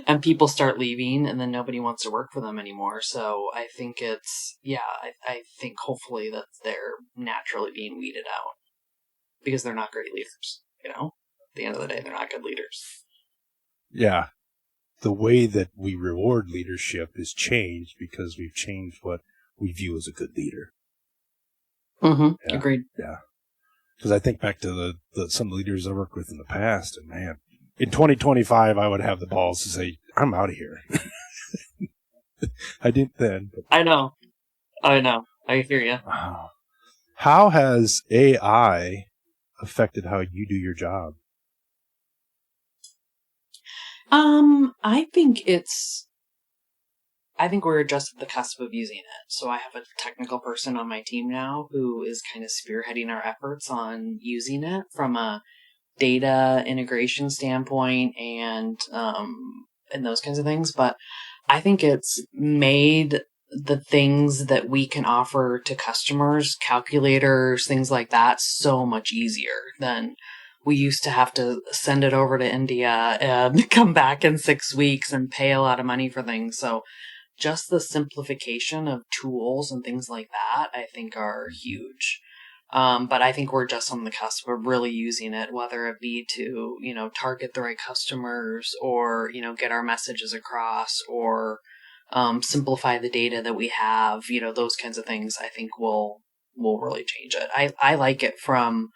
and people start leaving and then nobody wants to work for them anymore. So I think I think hopefully that they're naturally being weeded out because they're not great leaders, At the end of the day, they're not good leaders. Yeah. The way that we reward leadership is changed because we've changed what we view as a good leader. Mm-hmm. Yeah. Agreed. Yeah. Because I think back to some leaders I worked with in the past, and man, in 2025, I would have the balls to say, I'm out of here. I didn't then. But... I know. I hear you. Wow. How has AI affected how you do your job? I think we're just at the cusp of using it. So I have a technical person on my team now who is kind of spearheading our efforts on using it from a data integration standpoint and those kinds of things. But I think it's made the things that we can offer to customers, calculators, things like that, so much easier than we used to have to send it over to India and come back in 6 weeks and pay a lot of money for things. So just the simplification of tools and things like that, I think are huge. But I think we're just on the cusp of really using it, whether it be to, target the right customers or, get our messages across or simplify the data that we have, those kinds of things I think will really change it. I like it from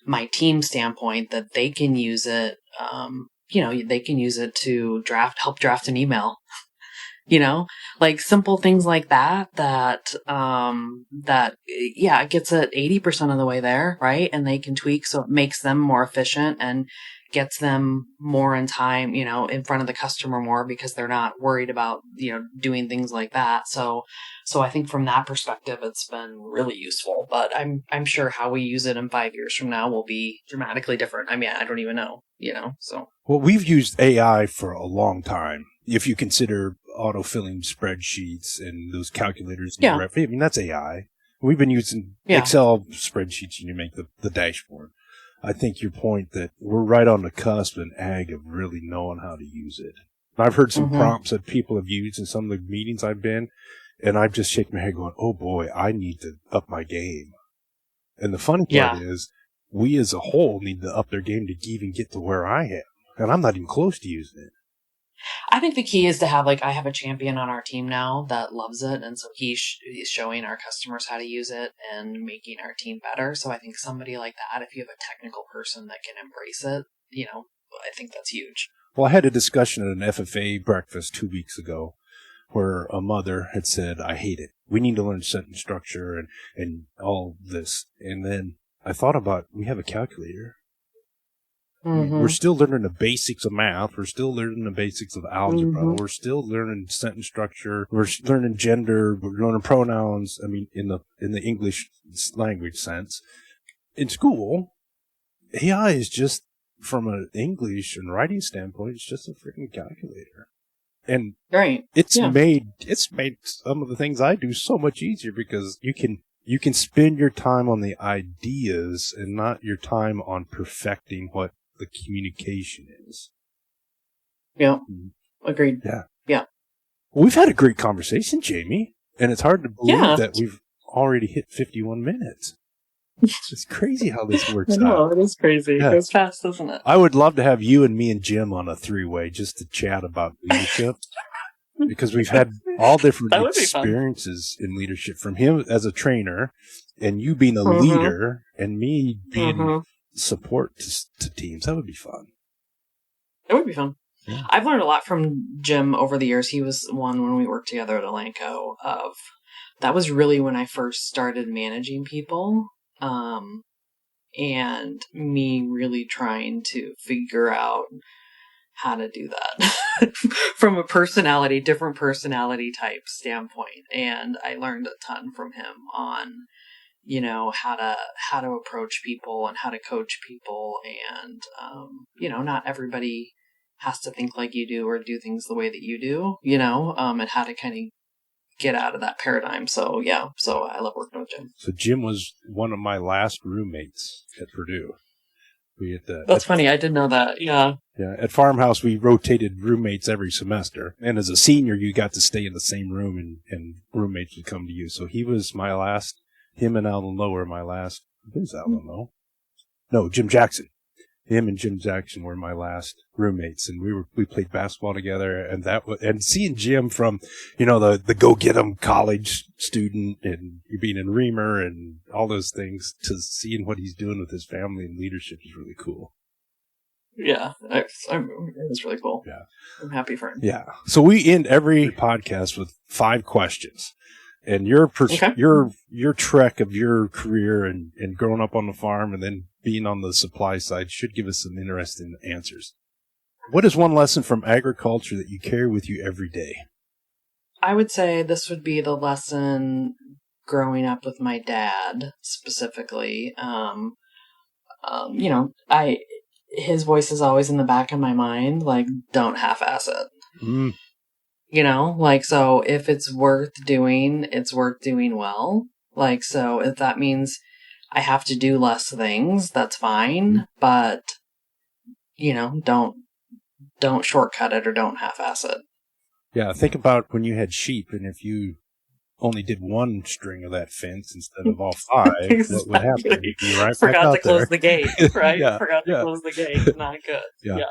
my team standpoint that they can use it, they can use it to help draft an email. Simple things like that it gets it 80% of the way there, right? And they can tweak so it makes them more efficient and gets them more in time, in front of the customer more because they're not worried about, doing things like that. So I think from that perspective, it's been really useful, but I'm sure how we use it in 5 years from now will be dramatically different. I don't even know, so. Well, we've used AI for a long time. If you consider autofilling spreadsheets and those calculators, that's AI. We've been using Excel spreadsheets and you make the dashboard. I think your point that we're right on the cusp in ag of really knowing how to use it. I've heard some prompts that people have used in some of the meetings I've been, and I've just shaken my head going, oh boy, I need to up my game. And the funny part is we as a whole need to up their game to even get to where I am. And I'm not even close to using it. I think the key is to have, I have a champion on our team now that loves it. And so he's showing our customers how to use it and making our team better. So I think somebody like that, if you have a technical person that can embrace it, I think that's huge. Well, I had a discussion at an FFA breakfast 2 weeks ago where a mother had said, I hate it. We need to learn sentence structure and all this. And then I thought about, we have a calculator. Mm-hmm. We're still learning the basics of math. We're still learning the basics of algebra. Mm-hmm. We're still learning sentence structure. We're learning gender. We're learning pronouns. In the English language sense. In school, AI is just, from an English and writing standpoint, it's just a freaking calculator. And it's made some of the things I do so much easier because you can spend your time on the ideas and not your time on perfecting what the communication is. Yeah. Agreed. Yeah. Yeah. Well, we've had a great conversation, Jamie, and it's hard to believe that we've already hit 51 minutes. It's just crazy how this works out. I know, it is crazy. Yeah. It goes fast, doesn't it? I would love to have you and me and Jim on a three-way just to chat about leadership. because we've had all different That would be fun. experiences in leadership, from him as a trainer and you being a Mhm. leader and me being Mhm. support to teams. That would be fun. It would be fun. Yeah. I've learned a lot from Jim over the years. He was one when we worked together at Elanco. That was really when I first started managing people, and me really trying to figure out how to do that from a different personality type standpoint. And I learned a ton from him on, how to approach people and how to coach people. And, not everybody has to think like you do or do things the way that you do, and how to kind of get out of that paradigm. So, yeah. So I love working with Jim. So Jim was one of my last roommates at Purdue. That's funny. I didn't know that. Yeah. Yeah. At Farmhouse, we rotated roommates every semester. And as a senior, you got to stay in the same room and roommates would come to you. So he was my last, him and Alan Lowe were my last. Who's Alan Lowe? No, Jim Jackson. Him and Jim Jackson were my last roommates, and we played basketball together. And seeing Jim from, the go get 'em college student, and you being in Reamer and all those things, to seeing what he's doing with his family and leadership is really cool. Yeah, it's really cool. Yeah, I'm happy for him. Yeah. So we end every podcast with 5 questions. And your trek of your career and growing up on the farm and then being on the supply side should give us some interesting answers. What is one lesson from agriculture that you carry with you every day? I would say this would be the lesson growing up with my dad specifically. His voice is always in the back of my mind, like, don't half-ass it. Mm. So if it's worth doing, it's worth doing well. So if that means I have to do less things, that's fine. But, don't shortcut it or don't half-ass it. Yeah, think about when you had sheep, and if you only did one string of that fence instead of all 5, exactly. What would happen? You'd be right Forgot back out to close there. the gate, right? Yeah, Forgot to close the gate. Not good. Yeah.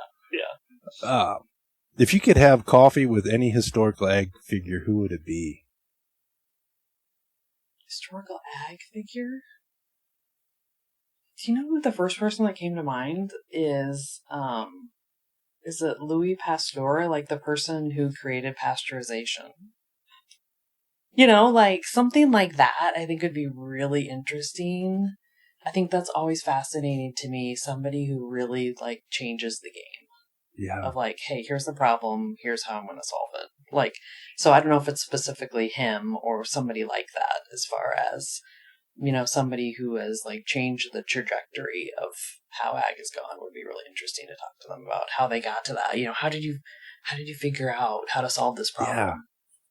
If you could have coffee with any historical ag figure, who would it be? Historical ag figure? Do you know who the first person that came to mind is? Is it Louis Pasteur, like the person who created pasteurization? Something like that I think would be really interesting. I think that's always fascinating to me, somebody who really, changes the game. Yeah. Of hey, here's the problem, here's how I'm going to solve it. So I don't know if it's specifically him or somebody like that, as far as, somebody who has changed the trajectory of how ag has gone. Would be really interesting to talk to them about how they got to that. How did you figure out how to solve this problem? Yeah.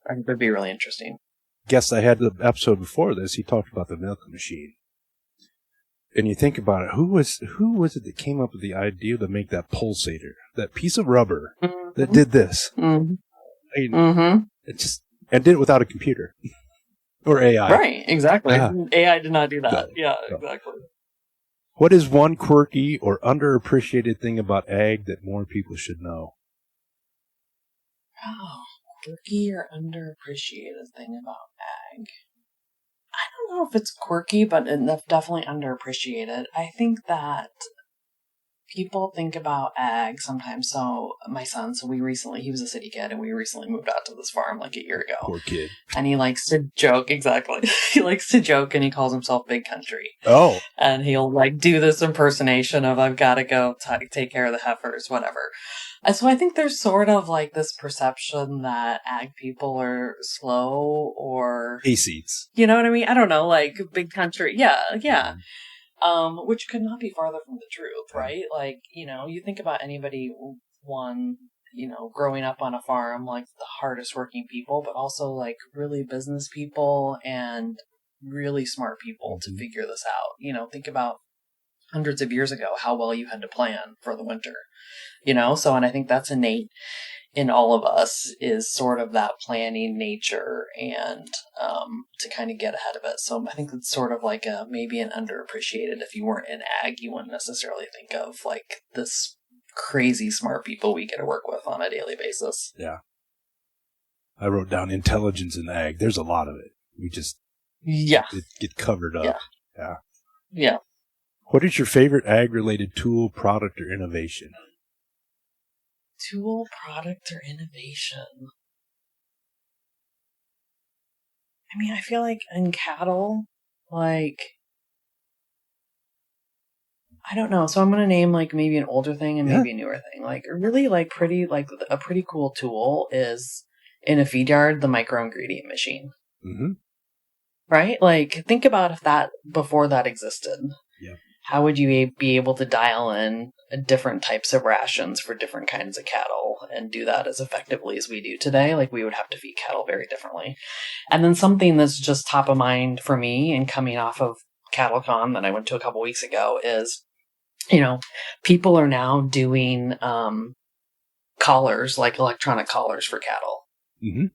I think it would be really interesting. Guess I had the episode before this. He talked about the milk machine. And you think about it, who was it that came up with the idea to make that pulsator, that piece of rubber that did this? Mm-hmm. And did it without a computer or AI. Right, exactly. Yeah. AI did not do that. No, yeah, no. Exactly. What is one quirky or underappreciated thing about ag that more people should know? Oh, quirky or underappreciated thing about ag? I don't know if it's quirky, but it's definitely underappreciated. I think that people think about ag sometimes. So my son, he was a city kid, and we recently moved out to this farm a year ago. Poor kid. And he likes to joke, exactly. He likes to joke, and he calls himself Big Country. Oh. And he'll do this impersonation of, I've got to go take care of the heifers, whatever. And so I think there's sort of this perception that ag people are slow or hayseeds. You know what I mean? I don't know, Big Country. Yeah. Which could not be farther from the truth, right? You think about anybody, growing up on a farm, the hardest working people, but also really business people and really smart people to figure this out. Think about hundreds of years ago, how well you had to plan for the winter. And I think that's innate in all of us, is sort of that planning nature and to kind of get ahead of it. So I think it's sort of maybe an underappreciated, if you weren't in ag, you wouldn't necessarily think of this crazy smart people we get to work with on a daily basis. Yeah. I wrote down intelligence in ag. There's a lot of it. We just get covered up. Yeah. What is your favorite ag-related tool, product, or innovation? Tool, product, or innovation? I mean, I feel like in cattle, like, I don't know. So I'm going to name like maybe an older thing and maybe a newer thing. Like really like pretty, like a pretty cool tool is in a feed yard, the micro ingredient machine. Mm-hmm. Right? Like think about if that, before that existed, how would you be able to dial in different types of rations for different kinds of cattle and do that as effectively as we do today? Like we would have to feed cattle very differently. And then something that's just top of mind for me and coming off of CattleCon that I went to a couple weeks ago is, you know, people are now doing collars, like electronic collars for cattle. Mm-hmm.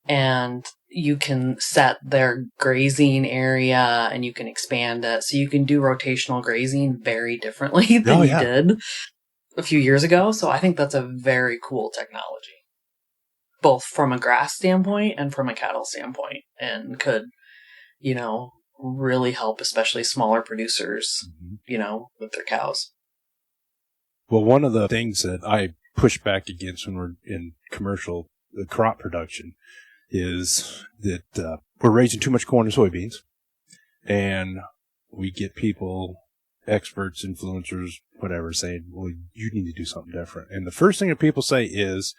And you can set their grazing area and you can expand it. So you can do rotational grazing very differently than you did a few years ago. So I think that's a very cool technology, both from a grass standpoint and from a cattle standpoint, and could, you know, really help, especially smaller producers, you know, with their cows. Well, one of the things that I push back against when we're in commercial crop production is that we're raising too much corn and soybeans, and we get people, experts, influencers, whatever, saying, well, you need to do something different. And the first thing that people say is,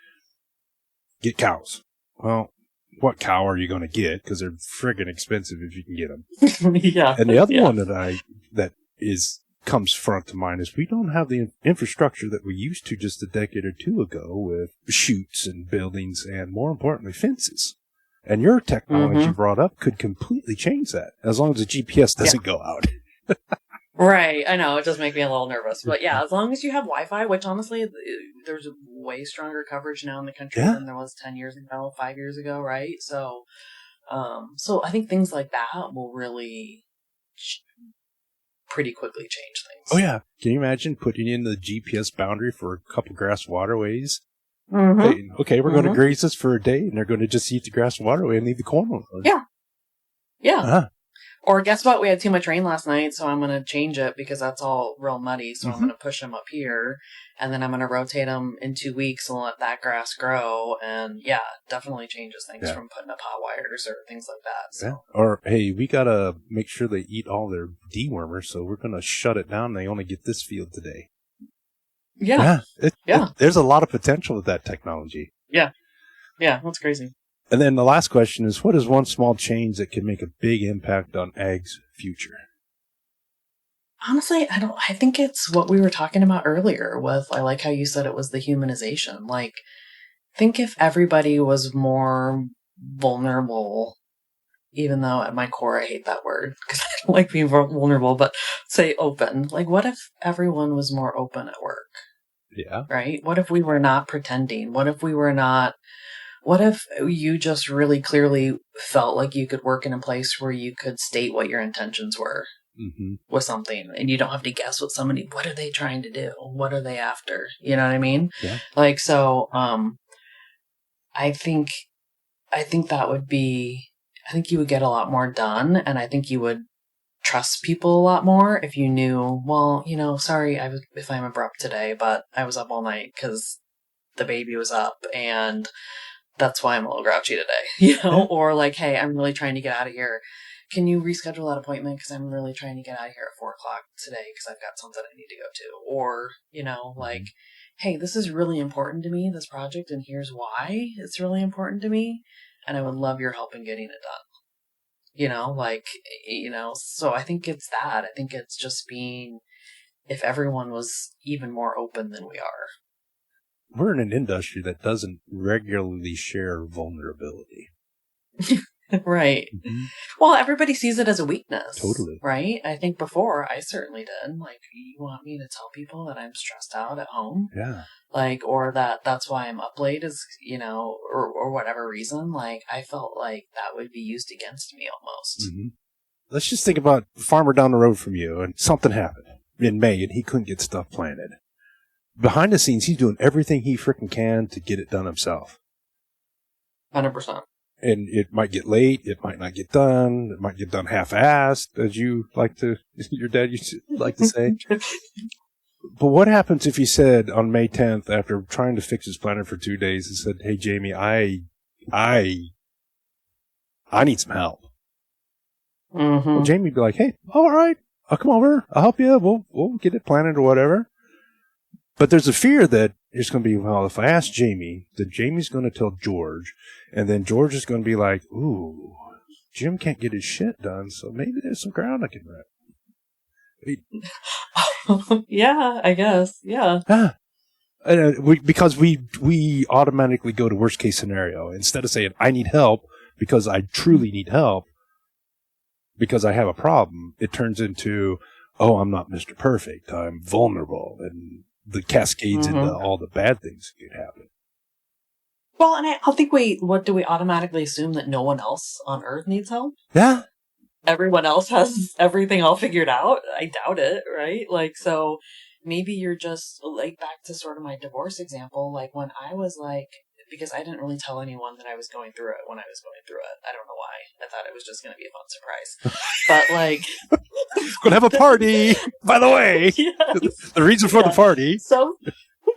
get cows. Well, what cow are you going to get? Because they're friggin' expensive if you can get them. And the other one that comes front to mind is we don't have the infrastructure that we used to just a decade or two ago with chutes and buildings and, more importantly, fences. And your technology brought up could completely change that, as long as the GPS doesn't go out. Right. I know. It does make me a little nervous. But yeah, as long as you have Wi-Fi, which honestly, there's way stronger coverage now in the country than there was 10 years ago, 5 years ago, right? So I think things like that will really pretty quickly change things. Oh, yeah. Can you imagine putting in the GPS boundary for a couple grass waterways? Mm-hmm. Okay, we're going to graze this for a day, and they're going to just eat the grass waterway and leave the corn on. Yeah. Uh-huh. Or guess what? We had too much rain last night, so I'm going to change it because that's all real muddy. So I'm going to push them up here, and then I'm going to rotate them in 2 weeks and let that grass grow. And yeah, definitely changes things from putting up hot wires or things like that. So. Yeah. Or, hey, we got to make sure they eat all their dewormers, so we're going to shut it down. They only get this field today. Yeah. There's a lot of potential with that technology. Yeah. Yeah, that's crazy. And then the last question is, what is one small change that can make a big impact on ag's future? Honestly, I think it's what we were talking about earlier with, I like how you said it was the humanization. Like, think if everybody was more vulnerable, even though at my core I hate that word because I don't like being vulnerable, but say open. Like, what if everyone was more open at work? Yeah. Right? What if we were not pretending? What if you just really clearly felt like you could work in a place where you could state what your intentions were with something, and you don't have to guess what are they trying to do? What are they after? You know what I mean? Yeah. Like, so, I think that would be, I think you would get a lot more done, and I think you would trust people a lot more if you knew, well, you know, sorry if I'm abrupt today, but I was up all night because the baby was up, and that's why I'm a little grouchy today, you know? Or like, hey, I'm really trying to get out of here. Can you reschedule that appointment? Because I'm really trying to get out of here at 4:00 today because I've got something I need to go to. Or, you know, like, hey, this is really important to me, this project, and here's why it's really important to me. And I would love your help in getting it done. You know, like, you know, so I think it's that. I think it's just being, if everyone was even more open than we are. We're in an industry that doesn't regularly share vulnerability. Right. Well, everybody sees it as a weakness. Totally. Right? I think before I certainly did. Like, you want me to tell people that I'm stressed out at home? Yeah. Like, or that's why I'm up late is, you know, or whatever reason. Like, I felt like that would be used against me almost. Let's just think about a farmer down the road from you, and something happened in May, and he couldn't get stuff planted. Behind the scenes, he's doing everything he freaking can to get it done himself. 100%. And it might get late. It might not get done. It might get done half-assed, as your dad used to like to say. But what happens if he said on May 10th, after trying to fix his planner for 2 days, he said, "Hey, Jamie, I need some help." Mm-hmm. Well, Jamie would be like, "Hey, all right, I'll come over. I'll help you. We'll get it planned or whatever." But there's a fear that it's going to be, well, if I ask Jamie, then Jamie's going to tell George, and then George is going to be like, "Ooh, Jim can't get his shit done, so maybe there's some ground I can rent." Yeah, I guess. Yeah. Because we automatically go to worst case scenario. Instead of saying, "I need help because I truly need help because I have a problem," it turns into, "Oh, I'm not Mr. Perfect. I'm vulnerable." And the cascades into all the bad things that could happen. Well, and I think what do we automatically assume, that no one else on Earth needs help? Yeah. Everyone else has everything all figured out? I doubt it, right? Like, so maybe you're just, like, back to sort of my divorce example, like when I was like, because I didn't really tell anyone that I was going through it when I was going through it. I don't know why. I thought it was just going to be a fun surprise. But, like... Gonna have a party, by the way. Yes. The reason for the party. So,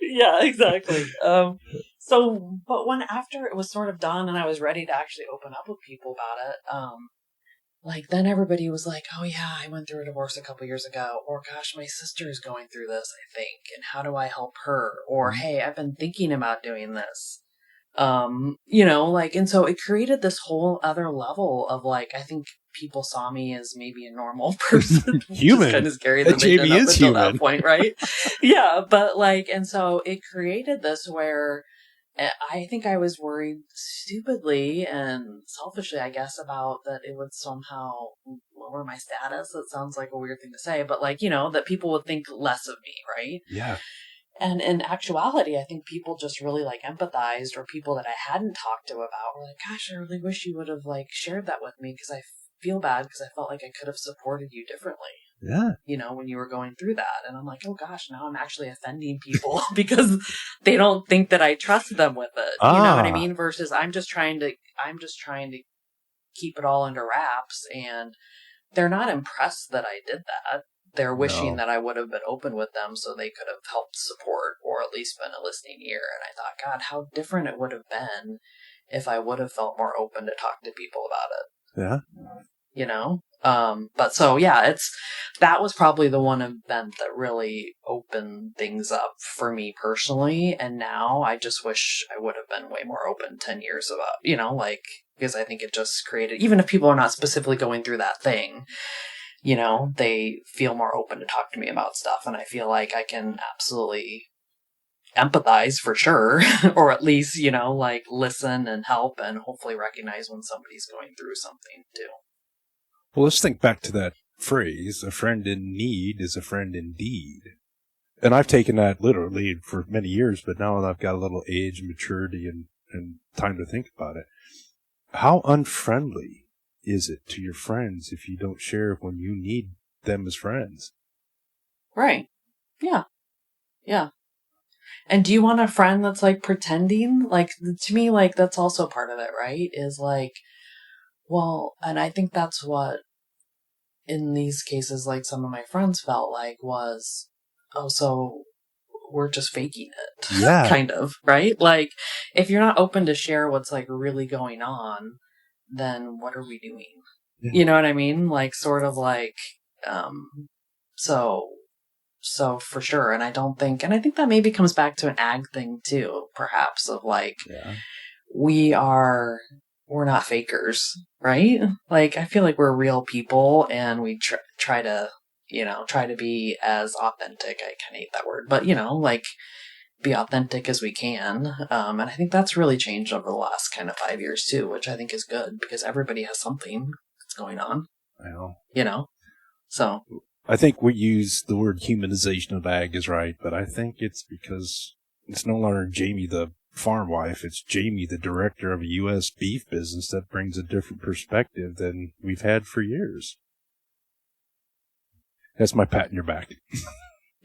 yeah, exactly. But when after it was sort of done and I was ready to actually open up with people about it, like, then everybody was like, "Oh yeah, I went through a divorce a couple years ago," or "Gosh, my sister's going through this, I think, and how do I help her?" Or, "Hey, I've been thinking about doing this." Like, and so it created this whole other level of, like, I think people saw me as maybe a normal person. Human. Which is kind of scary that they didn't up until that point, right? Yeah, but, like, and so it created this where I think I was worried stupidly and selfishly, I guess, about that it would somehow lower my status. That sounds like a weird thing to say, but, like, that people would think less of me, right? Yeah. And in actuality, I think people just really, like, empathized, or people that I hadn't talked to about were like, "Gosh, I really wish you would have, like, shared that with me, because I feel bad because I felt like I could have supported you differently." Yeah. When you were going through that. And I'm like, oh gosh, now I'm actually offending people because they don't think that I trust them with it. You know what I mean? Versus I'm just trying to keep it all under wraps, and they're not impressed that I did that. They're wishing that I would have been open with them so they could have helped support, or at least been a listening ear. And I thought, God, how different it would have been if I would have felt more open to talk to people about it. Yeah. But so, yeah, that was probably the one event that really opened things up for me personally. And now I just wish I would have been way more open 10 years about, because I think it just created, even if people are not specifically going through that thing, they feel more open to talk to me about stuff. And I feel like I can absolutely empathize for sure, or at least, listen and help, and hopefully recognize when somebody's going through something too. Well, let's think back to that phrase, "A friend in need is a friend indeed." And I've taken that literally for many years, but now that I've got a little age and maturity and time to think about it, how unfriendly is it to your friends if you don't share when you need them as friends? Right. Yeah. Yeah. And do you want a friend that's, like, pretending? Like, to me, like, that's also part of it, right? Is like, well, and I think that's what, in these cases, like, some of my friends felt like was, oh, so we're just faking it. Yeah. Kind of, right? Like, if you're not open to share what's, like, really going on, then what are we doing? Yeah. You know what I mean? Like, sort of like, so for sure. And I think that maybe comes back to an ag thing too, perhaps, of like, we're not fakers, right? Like, I feel like we're real people, and we try to be as authentic. I kind of hate that word, but like, be authentic as we can. And I think that's really changed over the last kind of 5 years too, which I think is good, because everybody has something that's going on. So I think we use the word humanization of ag is right, but I think it's because it's no longer Jamie the farm wife, it's Jamie the director of a U.S. beef business that brings a different perspective than we've had for years. That's my pat in your back.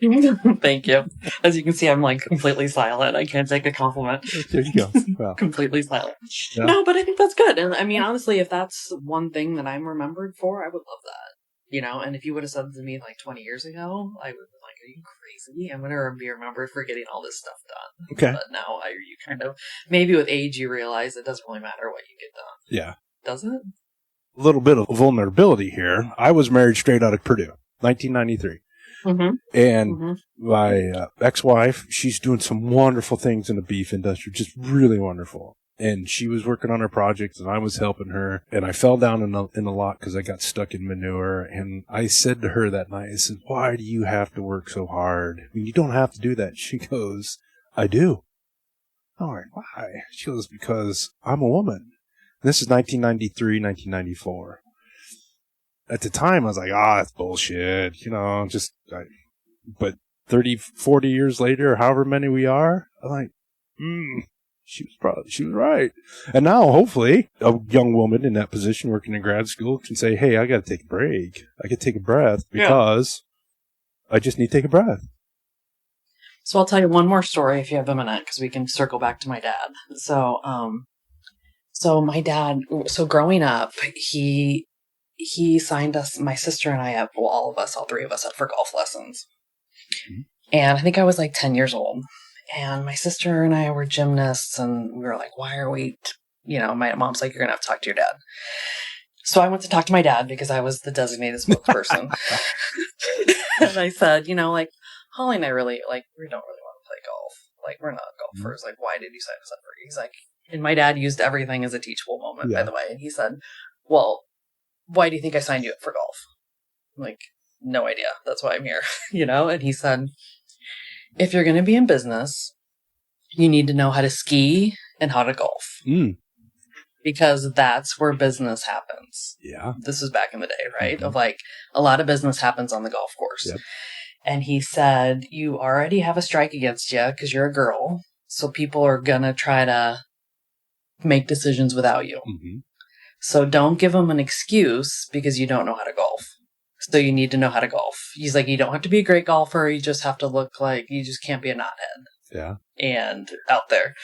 Thank you. As you can see, I'm like completely silent. I can't take a compliment. There you go. Wow. Completely silent. Yeah. No, but I think that's good. And I mean, honestly, if that's one thing that I'm remembered for, I would love that. And if you would have said to me like 20 years ago, I would have been like, are you crazy? I'm going to be remembered for getting all this stuff done. Okay. But now you kind of, maybe with age, you realize it doesn't really matter what you get done. Yeah. Does it? A little bit of vulnerability here. I was married straight out of Purdue, 1993. Mm-hmm. And my ex-wife, she's doing some wonderful things in the beef industry, just really wonderful. And she was working on her projects, and I was helping her. And I fell down in the lot because I got stuck in manure. And I said to her that night, I said, why do you have to work so hard? I mean, you don't have to do that. She goes, I do. All right, why? She goes, because I'm a woman. And this is 1993, 1994. At the time, I was like, that's bullshit, but 30, 40 years later, or however many we are, I'm like, she was right. And now, hopefully, a young woman in that position working in grad school can say, hey, I got to take a break. I can take a breath because I just need to take a breath. So I'll tell you one more story if you have a minute, because we can circle back to my dad. So my dad, growing up, he signed us, my sister and I up, all three of us up for golf lessons. Mm-hmm. And I think I was like 10 years old. And my sister and I were gymnasts, and we were like, why are we, my mom's like, you're going to have to talk to your dad. So I went to talk to my dad because I was the designated spokesperson. And I said, Holly and I really, we don't really want to play golf. Like, we're not golfers. Mm-hmm. Like, why did you sign us up for it? He's like, and my dad used everything as a teachable moment, by the way. And he said, well, why do you think I signed you up for golf? I'm like, no idea. That's why I'm here, And he said, if you're going to be in business, you need to know how to ski and how to golf. Because that's where business happens. Yeah. This was back in the day, right? Mm-hmm. Of a lot of business happens on the golf course. Yep. And he said, you already have a strike against you because you're a girl. So people are going to try to make decisions without you. Mm-hmm. So don't give them an excuse because you don't know how to golf. So you need to know how to golf. He's like, you don't have to be a great golfer. You just have to look like, you just can't be a knothead. Yeah. And out there.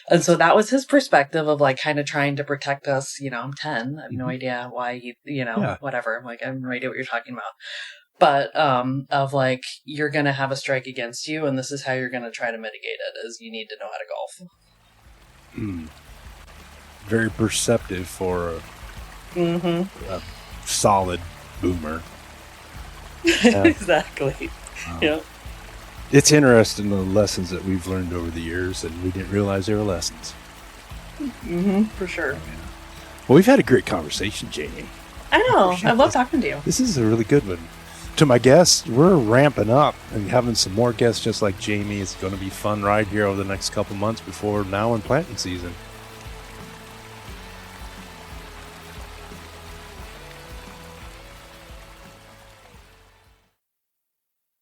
And so that was his perspective of kind of trying to protect us. I'm 10. I have no idea why whatever. I'm like, I have no idea what you're talking about. But of you're going to have a strike against you. And this is how you're going to try to mitigate it is you need to know how to golf. Very perceptive for a solid boomer. Exactly. Yeah. It's interesting the lessons that we've learned over the years, and we didn't realize they were lessons. For sure. Well, we've had a great conversation, Jamie. I know. I love talking to you. This is a really good one. To my guests, we're ramping up and having some more guests just like Jamie. It's going to be a fun ride here over the next couple months before now and planting season.